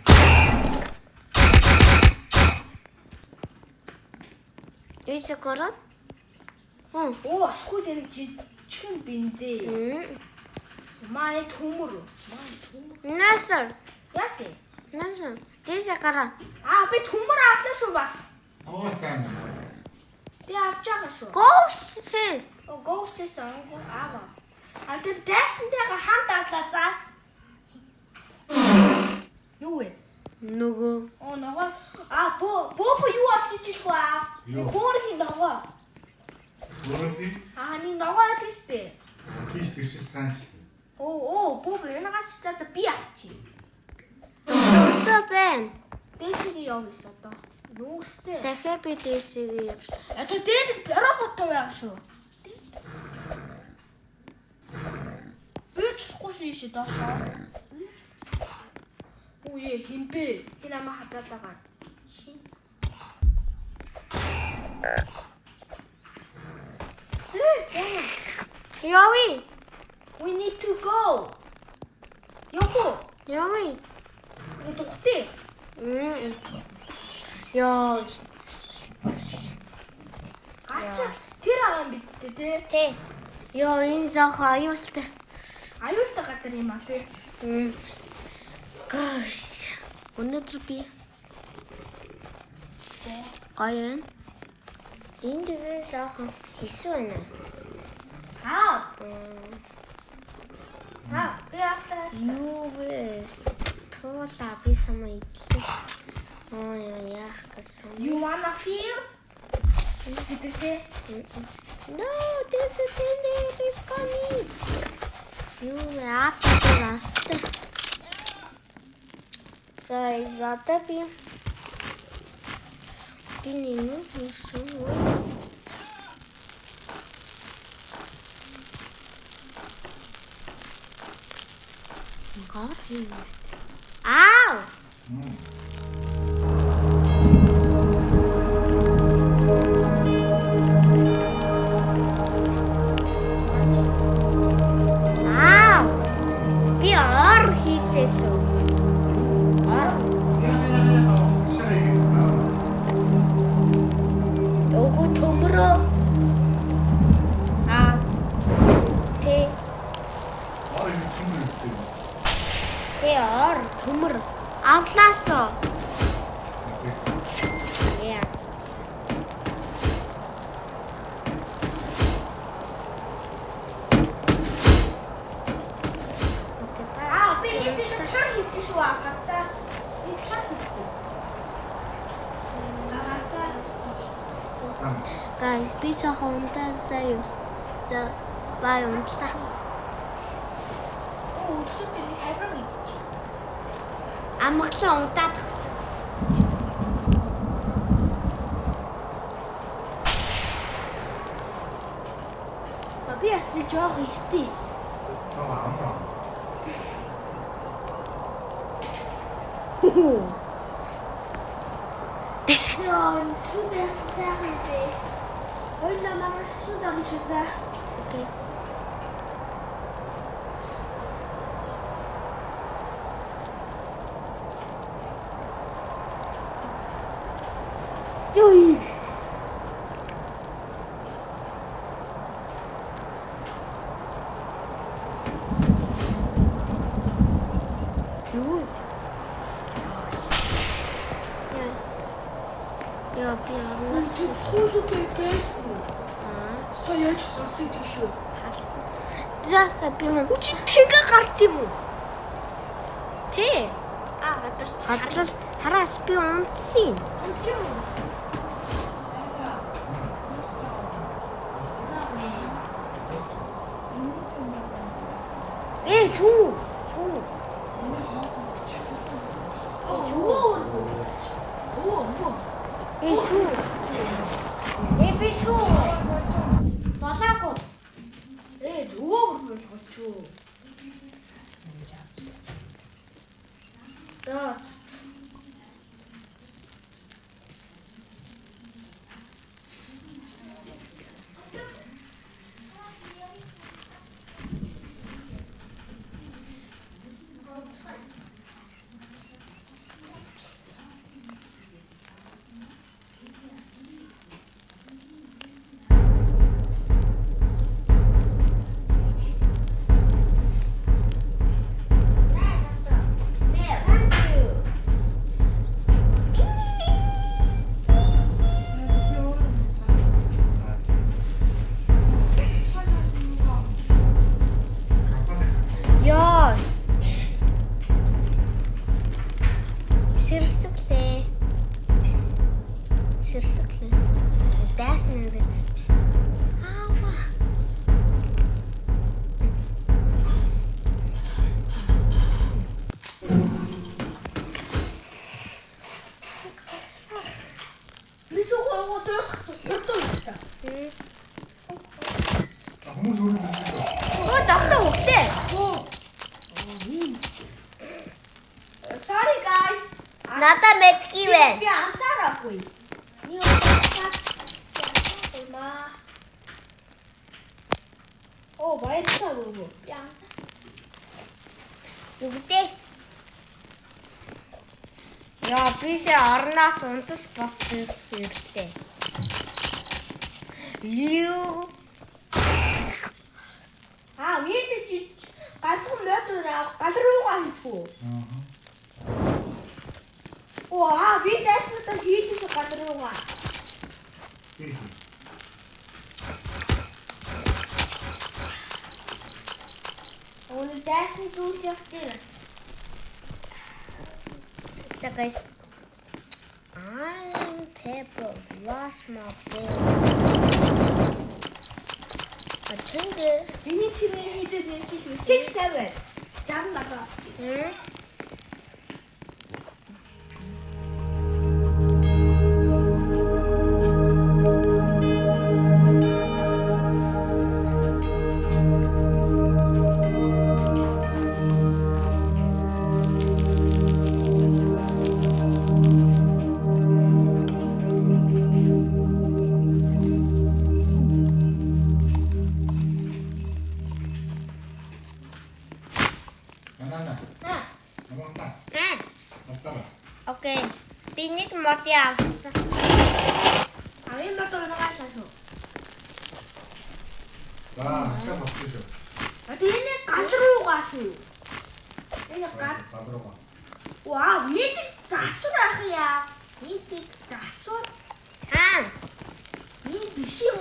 [SPEAKER 1] Ийсэ корон?
[SPEAKER 2] Оо, ашгүй дээр жижигхэн бензин. Маа төмөр.
[SPEAKER 1] Насар.
[SPEAKER 2] Яасан?
[SPEAKER 1] Насар. Тийсэ корон.
[SPEAKER 2] Би төмөр авлаа шүү бас.
[SPEAKER 3] Аа сайн.
[SPEAKER 2] Би авч байгаа шүү.
[SPEAKER 1] Ghost says.
[SPEAKER 2] Гоочээс аваа. Тэр дайсантайгаа хамт авлаа за. Юу вэ?
[SPEAKER 1] Нөгөө.
[SPEAKER 2] Нөгөө бөөхө юу авчихчих вэ? Бөөрхийн нөгөө.
[SPEAKER 3] Өөрөөр
[SPEAKER 2] Нэг нөгөө тийстэй.
[SPEAKER 3] тийш сайн.
[SPEAKER 2] Бөөхө энэгач за би авчи.
[SPEAKER 1] Өсөө байна.
[SPEAKER 2] Дэшигээ явъя одоо. Нүрстэй.
[SPEAKER 1] Дахиад би дэсийг явж.
[SPEAKER 2] Одоо дээд борохотой байгаа шүү. Бөөчлөхгүй шийшээ доошоо. Үе хинбэ? Хин амаа хадаад байгаа.
[SPEAKER 1] Яви.
[SPEAKER 2] We need to go.
[SPEAKER 1] Яви.
[SPEAKER 2] Ini тухтээ.
[SPEAKER 1] Яа.
[SPEAKER 2] Гач тэр аваа бидтэй те.
[SPEAKER 1] Тэ. Яа энэ зах аюултай.
[SPEAKER 2] Аюултай гадар юм аа те.
[SPEAKER 1] Гайс. Өнөөдөр би гаян энд тэгээ жаахан хийсэн байна.
[SPEAKER 2] Би автаа.
[SPEAKER 1] Юу вэ? Туулаа би самаа идлээ. Яах гэсэн.
[SPEAKER 2] You wanna feel? Бидээ.
[SPEAKER 1] No, this is coming. You have to rest. Guys, одоо би нэмээ хийсэн. Ow! Ow! Би ор хийсэсөө. Ого төмрөө. Тэ. Тэ ор төмөр. Авлаасоо. guys, би сахан унтаасаа юу. За бай унтлаа.
[SPEAKER 2] Оо өсөд энэ хайраа идэж.
[SPEAKER 1] Амглаа унтаад гисэн.
[SPEAKER 2] Би ясны жоох ихтэй.
[SPEAKER 3] Аа амраа.
[SPEAKER 2] Яа, сүдэс сайхан бэ. Ой намаа сүдэм шүдэ.
[SPEAKER 1] Окей.
[SPEAKER 2] Ёй.
[SPEAKER 1] Юу? Яа, би амнаас
[SPEAKER 2] Хөөдөө байсан.
[SPEAKER 1] аа
[SPEAKER 2] Саяж харсан тийшээ.
[SPEAKER 1] харсан. Зааса би мөн
[SPEAKER 2] Чи тэгээ гарц юм уу?
[SPEAKER 1] тий.
[SPEAKER 2] Гадар
[SPEAKER 1] Хадлал хараас би унтсан. Сүү. Сүү. Сүү. Би сүү. Болаагүй.
[SPEAKER 2] Өвөр болгоч юу. Да.
[SPEAKER 1] Яа. Сэрсэглээ. Даасан гэдэг. Аава.
[SPEAKER 3] Хүмүүс өөрөө хэлсэн.
[SPEAKER 1] Оо, давтаа өглөө.
[SPEAKER 2] Sorry guys.
[SPEAKER 1] Надаа мэдгүй байна.
[SPEAKER 2] Би анзаараагүй. Ни удаа. Оо, баярлалаа. Яа.
[SPEAKER 1] Зүгдээ. Яа, бисээ орноос унтас болсон ирлээ. Юу?
[SPEAKER 2] Мэдээж ганцхан модоор гал руугаа хийчихв. Оо, би дэснэтэ хийлээ гал руугаа. Оны дэсн зүйл явчихсан.
[SPEAKER 1] So guys, I'm Pepper, lost my bed. I think
[SPEAKER 2] Миний тэрний хийдэг нэг чи 6 7 жам надаа.
[SPEAKER 1] Okay, pinik mo tiyaws.
[SPEAKER 2] Ayun ba ito nakasa siya?
[SPEAKER 3] 시간 더 쓰셔.
[SPEAKER 2] Ini gал руугаа шүү. Энэ гал.
[SPEAKER 3] 나들어가.
[SPEAKER 2] Вау, мэдээ засвар ах яа. Мэдээ засвар. Энэ биш юм.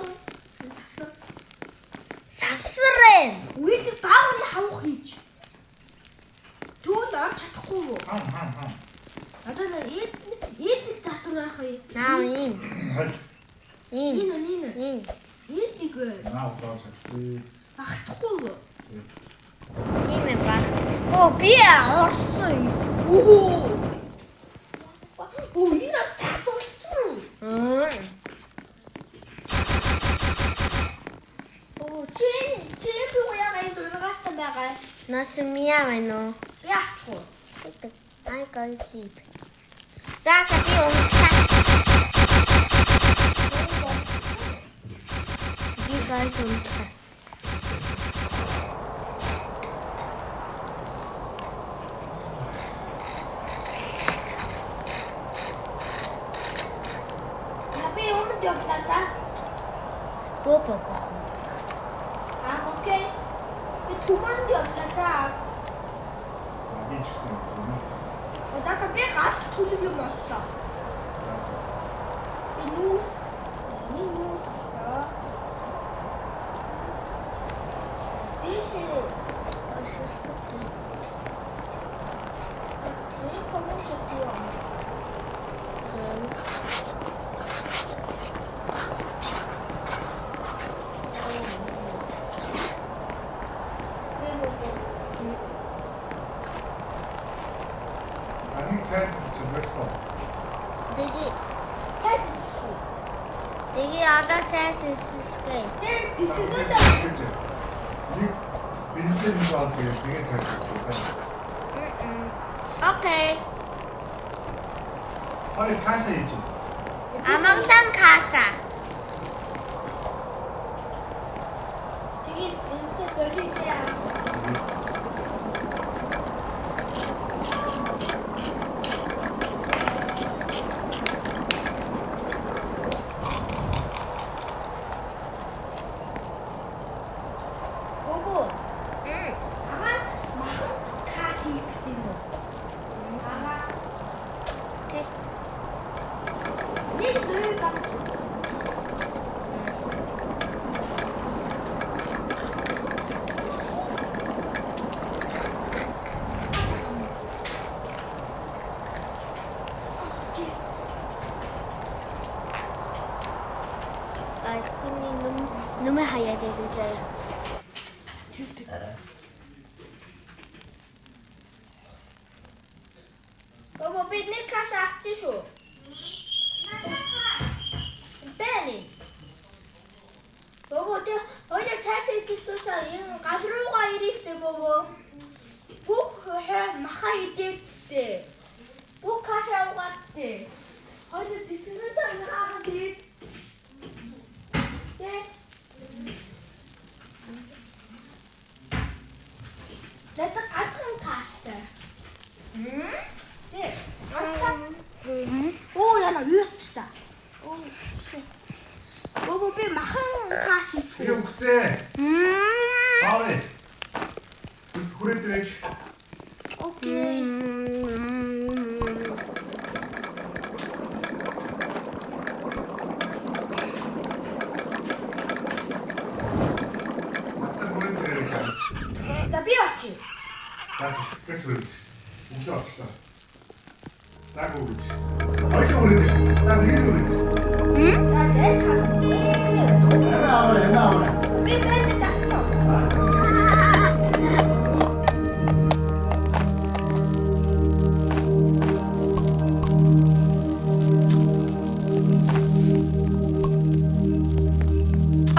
[SPEAKER 2] Засвар.
[SPEAKER 1] Савсрын.
[SPEAKER 2] Үеийг даавны хавах хийж. Түүнд орч чадахгүй юу?
[SPEAKER 3] 한.
[SPEAKER 2] Одоо нэг засвар ах яа.
[SPEAKER 1] Наа ин. ин.
[SPEAKER 2] Нэг
[SPEAKER 3] Наа удаа.
[SPEAKER 2] багтахгүй.
[SPEAKER 1] Тийм ээ баг. Оо би орсон.
[SPEAKER 2] Оо. Энэ цаас урцсан. Оо чи яагаад энэ дургацсан байгаа?
[SPEAKER 1] Нас мяавно.
[SPEAKER 2] Яахгүй.
[SPEAKER 1] Ай гой sleep. Зааса би унтаа. Би гайс унтаа.
[SPEAKER 2] Би өмнөд явлаа за.
[SPEAKER 1] Бобо гохон.
[SPEAKER 2] Окей. Би түмэнд явлаа за.
[SPEAKER 3] Би ч гэсэн.
[SPEAKER 2] Одоога би гал түлэг юм боллоо. Би нүүс. Дэшээ.
[SPEAKER 1] Аширсуу.
[SPEAKER 2] Тэр комент хийв.
[SPEAKER 3] Аний цайд чи байхгүй.
[SPEAKER 1] Тэги одоо сайсэсгээ.
[SPEAKER 3] Нэг бензин бод тэгээд цайд.
[SPEAKER 1] Окей.
[SPEAKER 3] Хоёр каша хийж.
[SPEAKER 1] Амагсан каса.
[SPEAKER 2] Тэгээд энэ бэлээ.
[SPEAKER 1] Нумэ хаяа дэвзээ.
[SPEAKER 2] Бабо бид нэг каш авчих шүү. Бэни. Бабо тэ хоёул цайтай хэлсүүсээ энэ гал руугаа ирээстэй бабо. Бүх маха идэхтэй. Бүх каш авгаадтэй. Хоёул зэсгэнтэй наагаад ирээд. Let's ацхан каштай. Оо яна үйтчээ. Оо. Бобо би махан каш
[SPEAKER 3] Би
[SPEAKER 2] ичүү.
[SPEAKER 3] өгтээ. Аваа. Хүрээдэж.
[SPEAKER 2] Окей. За би очив.
[SPEAKER 3] Тэс хүрээд. Өглөө очлоо. За гүрэж. Хоёул хүрээд. За нэг хүрээд.
[SPEAKER 2] За зээл хаа.
[SPEAKER 3] Аваа.
[SPEAKER 2] Би бэнд тасцсан.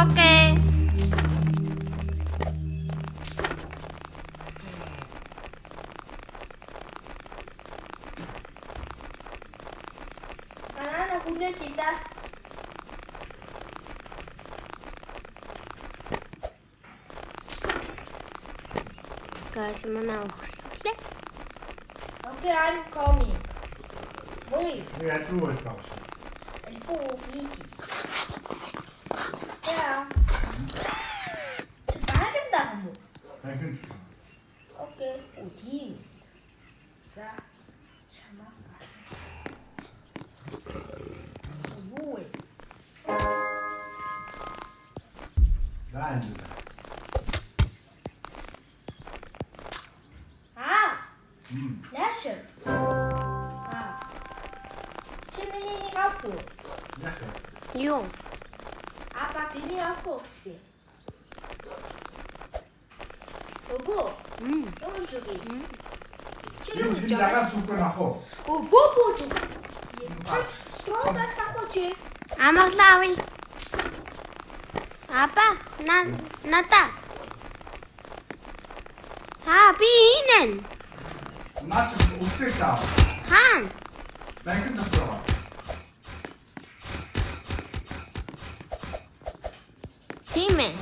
[SPEAKER 1] Окей.
[SPEAKER 2] Анаа хүлээж за.
[SPEAKER 1] Guys, манай өгслээ.
[SPEAKER 2] Okay, I'm coming. Wait.
[SPEAKER 3] Я думаю, что.
[SPEAKER 2] Oh, please. Yeah. Багтаа юм уу?
[SPEAKER 3] Тахин.
[SPEAKER 2] Okay. Oh, teams. За. Чамаа. Юу вэ?
[SPEAKER 3] Даан.
[SPEAKER 2] Яшер. Чи миний нэг авах уу?
[SPEAKER 3] Яг.
[SPEAKER 1] Юу?
[SPEAKER 2] Dini ako kasi. Bobo. Yung jogi.
[SPEAKER 3] Энэ дагаад сүрхэн ах уу?
[SPEAKER 2] Oh, Bobo. Strong gas ako чи.
[SPEAKER 1] Амглаа авъя. Апа, надаа. Би инэн.
[SPEAKER 3] Наач үлдээ таа.
[SPEAKER 1] Хаана?
[SPEAKER 3] Банкнд дотор байгаа.
[SPEAKER 1] Тийм ээ.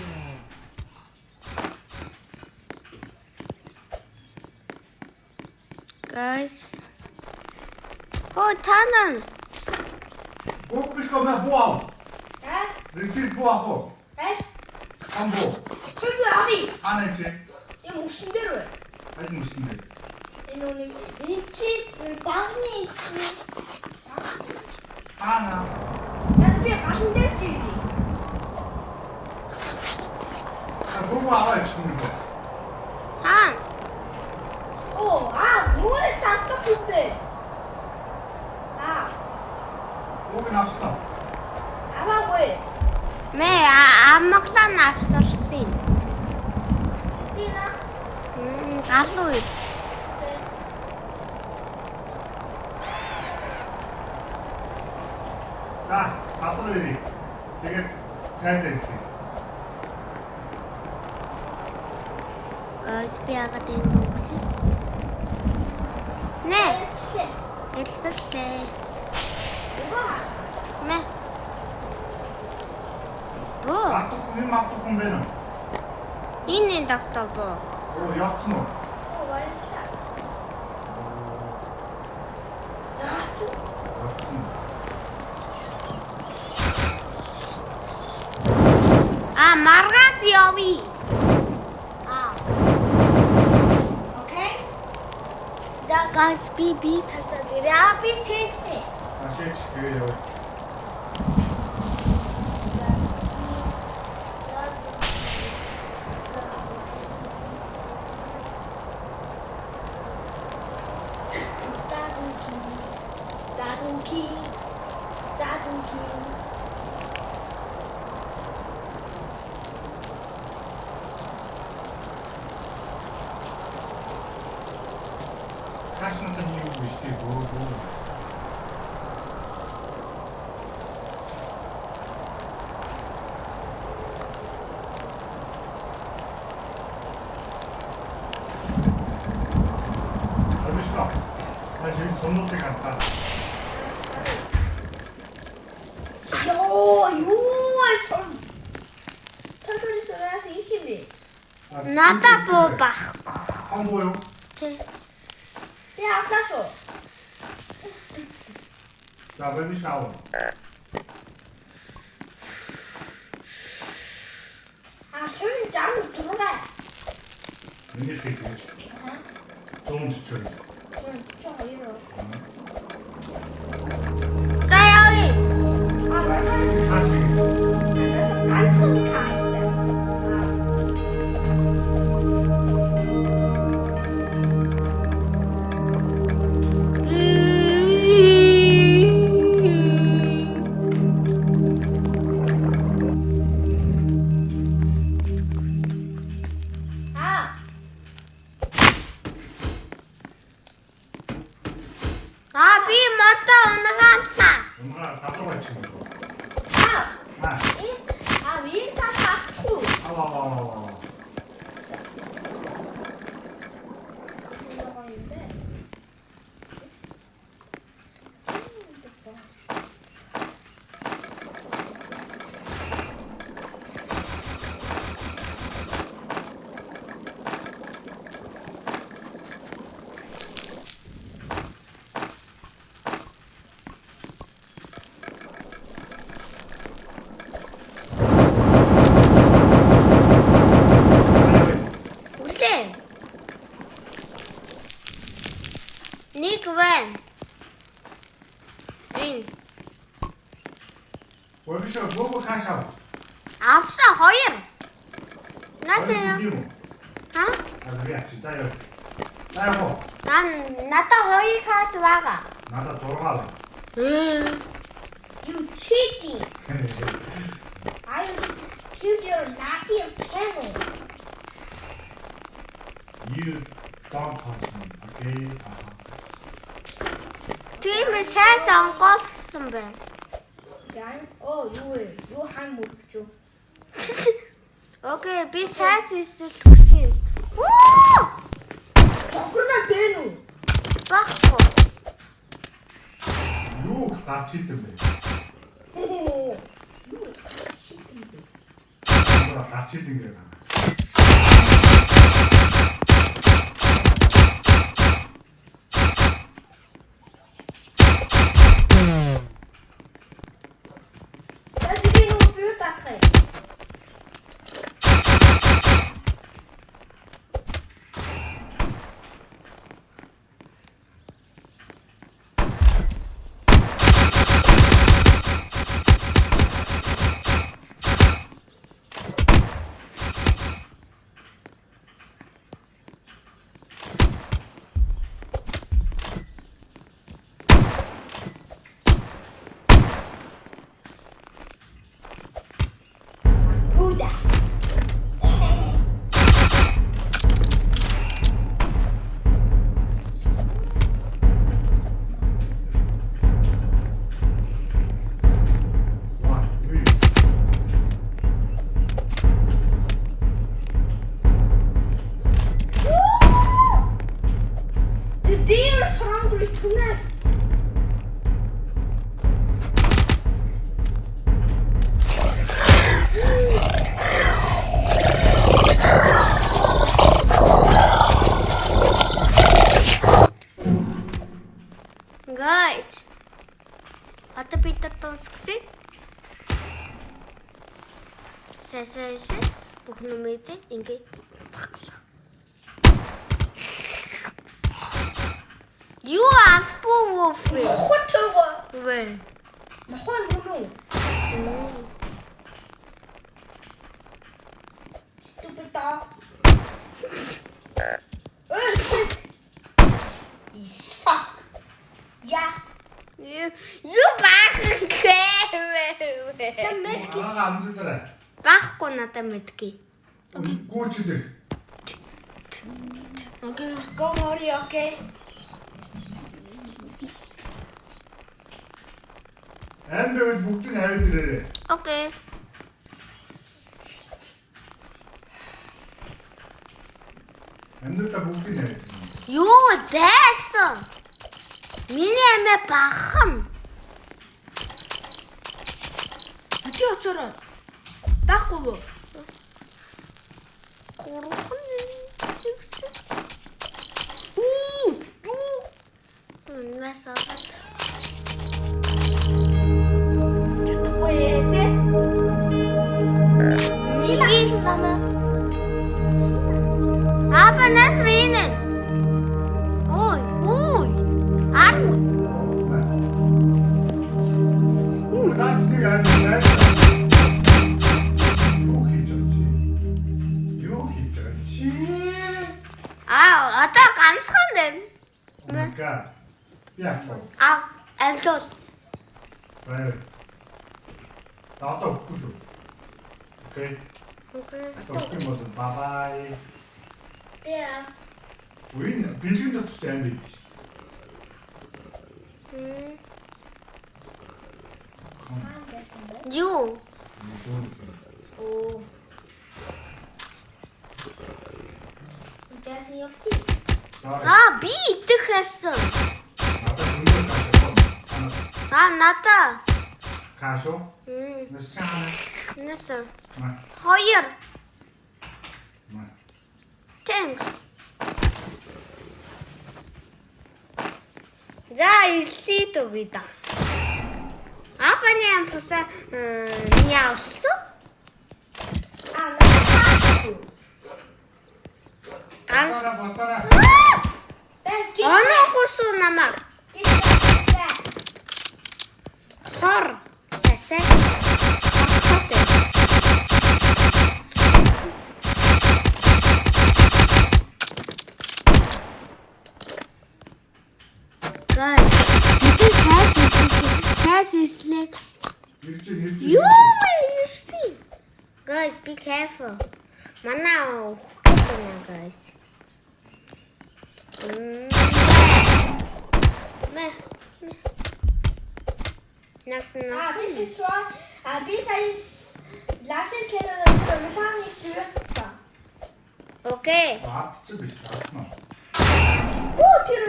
[SPEAKER 1] Guys. Танаа.
[SPEAKER 3] Бок биш комаа буав.
[SPEAKER 2] Ha?
[SPEAKER 3] Рефил буав уу?
[SPEAKER 2] Ай.
[SPEAKER 3] Амбо.
[SPEAKER 2] Хөөе ави.
[SPEAKER 3] Анаач.
[SPEAKER 2] Юм өсөн дээр бай.
[SPEAKER 3] Аль нүсэн бэ?
[SPEAKER 2] Энэ үний чи багны
[SPEAKER 3] Ана.
[SPEAKER 2] яд би гашин дээр чи.
[SPEAKER 3] Бок аваач юм бэ?
[SPEAKER 1] Хаана?
[SPEAKER 2] Нүрэ цантах үбэ.
[SPEAKER 3] Бок наастаа.
[SPEAKER 2] Аваагүй.
[SPEAKER 1] Амглаа навсарсан.
[SPEAKER 2] Чина.
[SPEAKER 1] Галуу ирс.
[SPEAKER 3] За, батар ирээ. Тэгээд цайд ирсэн.
[SPEAKER 1] Guys, би агаад энэ бокс. Нэ,
[SPEAKER 2] Члээ.
[SPEAKER 1] ирсэлээ.
[SPEAKER 2] Угаа.
[SPEAKER 1] Мэ. Оо,
[SPEAKER 3] Мартахгүй юм бэ нэ?
[SPEAKER 1] энэ доктор боо.
[SPEAKER 3] Оо, явцсан уу?
[SPEAKER 2] Баярлалаа. Яач уу?
[SPEAKER 3] Явцсан.
[SPEAKER 1] Маргаас явъя.
[SPEAKER 2] Окей.
[SPEAKER 1] За guys, би тасаад ирээ. Би сэлээ.
[SPEAKER 3] Ашигч тэгээд яваа.
[SPEAKER 2] Задунки.
[SPEAKER 3] Кашнатан юу биш тий бөө. Амишла. Ажиг соннотыг хатаа.
[SPEAKER 2] Сон. Тэтгэл сораас их юм бэ?
[SPEAKER 1] Надаа буу байхгүй.
[SPEAKER 3] Амбоо юу?
[SPEAKER 1] Тэ.
[SPEAKER 2] Би авлаа шүү.
[SPEAKER 3] За, бэби шаав.
[SPEAKER 2] Сон 66.
[SPEAKER 3] Миний хэлж. Зүүнд чөй.
[SPEAKER 2] Чоо хоёр.
[SPEAKER 1] За явъя.
[SPEAKER 3] Хашиг.
[SPEAKER 2] ганцхан тааштай.
[SPEAKER 1] Би мото унагаалаа.
[SPEAKER 3] Унгаа татварч юм.
[SPEAKER 2] Вин тааш авчихгүй.
[SPEAKER 3] Аваа.
[SPEAKER 1] Нэг байна. Энэ.
[SPEAKER 3] Бэби боо хашаа.
[SPEAKER 1] Авсан хоёр. Насаа. Ха?
[SPEAKER 3] Агай читаё. Тайго.
[SPEAKER 1] Надаа хоёр хаш байгаа.
[SPEAKER 3] Надад 6 л.
[SPEAKER 2] You cheating. I Keep your laughing channel.
[SPEAKER 3] You don't touch me, okay?
[SPEAKER 1] Тийм сайн сонгоолсон байна.
[SPEAKER 2] Яа? Оо юу хаан мөрч юу?
[SPEAKER 1] Окей, би сайн хийсэн. Оо!
[SPEAKER 2] Чокрна бэн үү?
[SPEAKER 1] Баггүй.
[SPEAKER 3] Юу гарч идэв бэ?
[SPEAKER 2] Юу шийдэн бэ?
[SPEAKER 3] Гарч идэв гэх юм.
[SPEAKER 1] Guys, одоо бид дуусгасан. Сасаа бүх нүмэд ингээ баглаа. Юу албуу вэ?
[SPEAKER 2] Хотоо.
[SPEAKER 1] Вэ.
[SPEAKER 2] Махон нүнүү. Stupid dog. Oh shit. You suck. Yeah.
[SPEAKER 1] You back гээ.
[SPEAKER 2] Тэмэт
[SPEAKER 3] амжилтаарай.
[SPEAKER 1] Баггүй надад мэдгүй.
[SPEAKER 3] Гүүчдэг.
[SPEAKER 2] Okay, go hurry, okay?
[SPEAKER 3] And бүгдийг аваад ирээрэй.
[SPEAKER 1] Окей.
[SPEAKER 3] Амьдралаа бүгдийг аваад.
[SPEAKER 1] Юу дээсэн? Миний амиа бахан.
[SPEAKER 2] Өчигдөр очороо. Байхгүй юу?
[SPEAKER 1] Гурван зүгсэн. Насаад.
[SPEAKER 2] Тэтгэвээ.
[SPEAKER 1] Нэг
[SPEAKER 2] намаа.
[SPEAKER 1] Апа насринэ. Ой. Ар.
[SPEAKER 3] Наачдаг аа. Юу хийж байгаа чи?
[SPEAKER 1] Одоо ганцхан дэм.
[SPEAKER 3] Мага. Яах вэ?
[SPEAKER 1] Амтос.
[SPEAKER 3] Баяр. Таата өгөхгүй шүү. Окей.
[SPEAKER 1] Окей.
[SPEAKER 3] Тохтын мод бабай.
[SPEAKER 2] Яа.
[SPEAKER 3] Үин бэлгийн дотор сайн байд шүү.
[SPEAKER 1] Юу?
[SPEAKER 2] Оо. Яасан яг тий.
[SPEAKER 1] Би идэх байсан.
[SPEAKER 3] Надад
[SPEAKER 1] Надаа.
[SPEAKER 3] Кашо. Нэсчаа.
[SPEAKER 1] Нэсэ.
[SPEAKER 3] Маа.
[SPEAKER 1] 2.
[SPEAKER 3] Маа.
[SPEAKER 1] Thanks. За илсий төгөөд. Апаны ампуса яалсан. Ганц.
[SPEAKER 3] Батара.
[SPEAKER 1] Оногусу намаа. Хор. Сасэ. Guys, бид цайс ислээ.
[SPEAKER 3] Ирж.
[SPEAKER 1] Юу ирсэн? Guys. Guys, be careful. Mana guys. Nasıl?
[SPEAKER 2] Би сая ласер кэрээр мэлхан хийсэн.
[SPEAKER 1] Okay.
[SPEAKER 3] Атч биш таатна.
[SPEAKER 2] Оо тэр.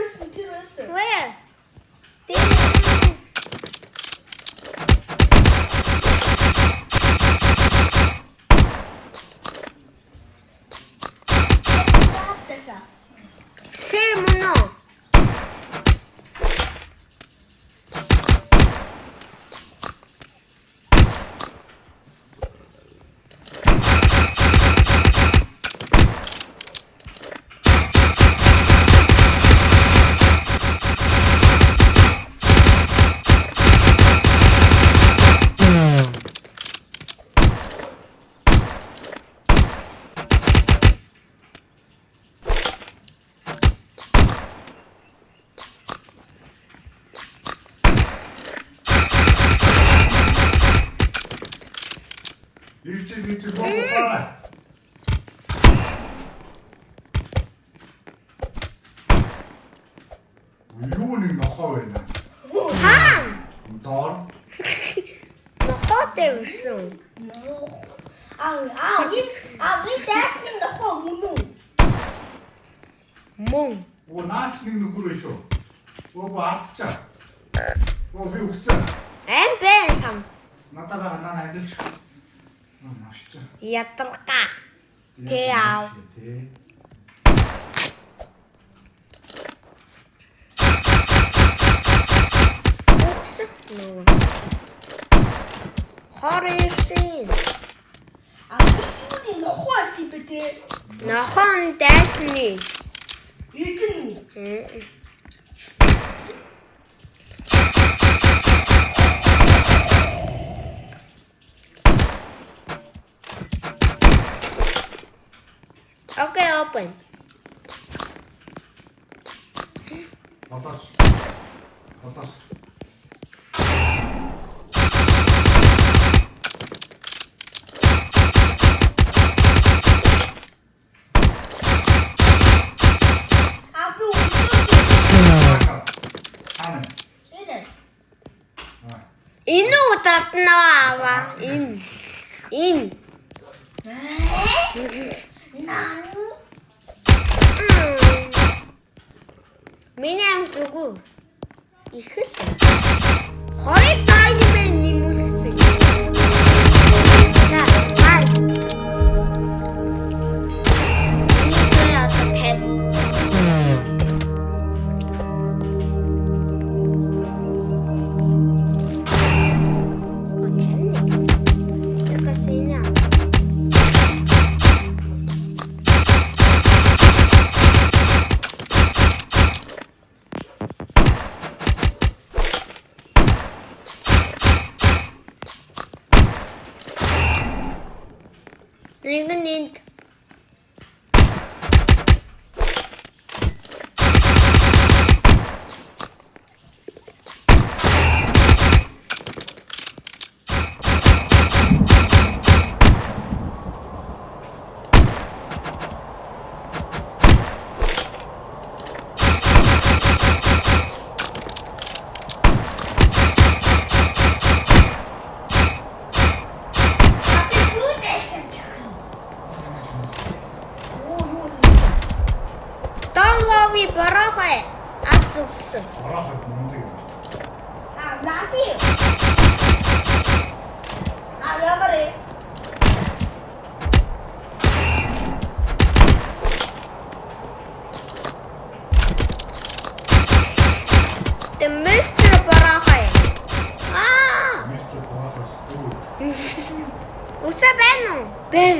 [SPEAKER 1] Where? Say mono.
[SPEAKER 3] Ирж боогоо. Юу нэг нохоо байна.
[SPEAKER 1] Хам.
[SPEAKER 3] Доор.
[SPEAKER 1] Нохотой өсөн.
[SPEAKER 2] Ви дэсний нохоо мөн үү?
[SPEAKER 1] Мөн.
[SPEAKER 3] Оо наач нэг нөхөр шүү. Оо атчаа. Оо би үхсэн.
[SPEAKER 1] Бэн сам.
[SPEAKER 3] Натаа наа ажиллаж. Машчаа.
[SPEAKER 1] Ядарга. Тэав. Үхсэн. Хорейсэн.
[SPEAKER 2] Бидний нохоо сипэтэ.
[SPEAKER 1] Нохон дэсний.
[SPEAKER 2] Эзэн үү?
[SPEAKER 1] Okay, open.
[SPEAKER 3] Хотос.
[SPEAKER 2] Би үгүй.
[SPEAKER 3] Ана.
[SPEAKER 1] Энэ утатнаа. Энэ.
[SPEAKER 2] Нани?
[SPEAKER 1] Миний амсгүй. Ихэл. Хоёр тайны мэн нэмүүлсэн. За, хай. Миний одоо тэв. Нэг Don't worry, асуусан.
[SPEAKER 3] Ороход мундаг.
[SPEAKER 2] Наси. Яваарэ.
[SPEAKER 1] The Mr. Барахай.
[SPEAKER 3] Мистер Борохос дүү.
[SPEAKER 1] Уса байна уу? Бэн.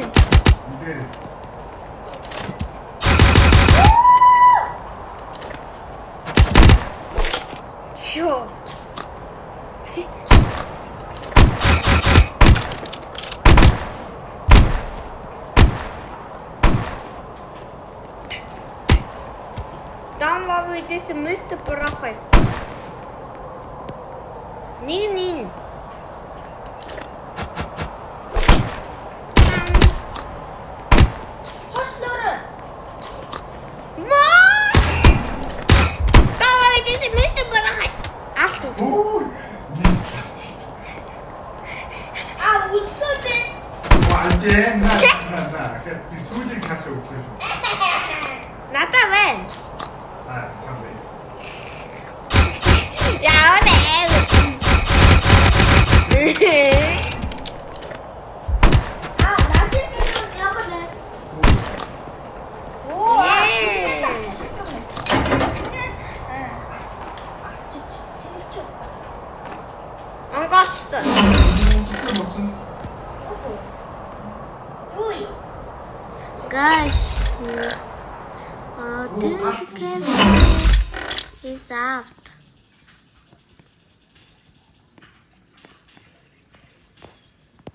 [SPEAKER 3] Идэр.
[SPEAKER 1] Чё? Don't worry, this is Mr. Барахай. Нин.
[SPEAKER 3] өгөх шүү.
[SPEAKER 1] Надаа байна.
[SPEAKER 3] Чам бэ.
[SPEAKER 1] Яа нэ.
[SPEAKER 2] 나중에는 영어는 오,
[SPEAKER 1] 안 갔어.
[SPEAKER 2] 유이.
[SPEAKER 1] Guys, this camera is out.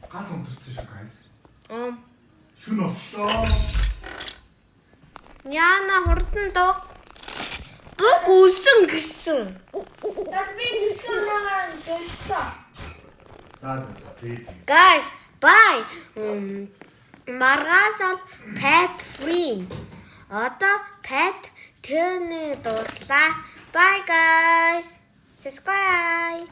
[SPEAKER 3] Гал унтарсан шүү guys. Шүн олчлоо.
[SPEAKER 1] Яна хурдан доо. Бүг үсэн гэсэн.
[SPEAKER 2] 나중에 드시거나 됐어.
[SPEAKER 3] За тэгээд.
[SPEAKER 1] Guys, bye. Маргаас бол pet free. Одоо pet turn дуслаа. Bye guys. Subscribe.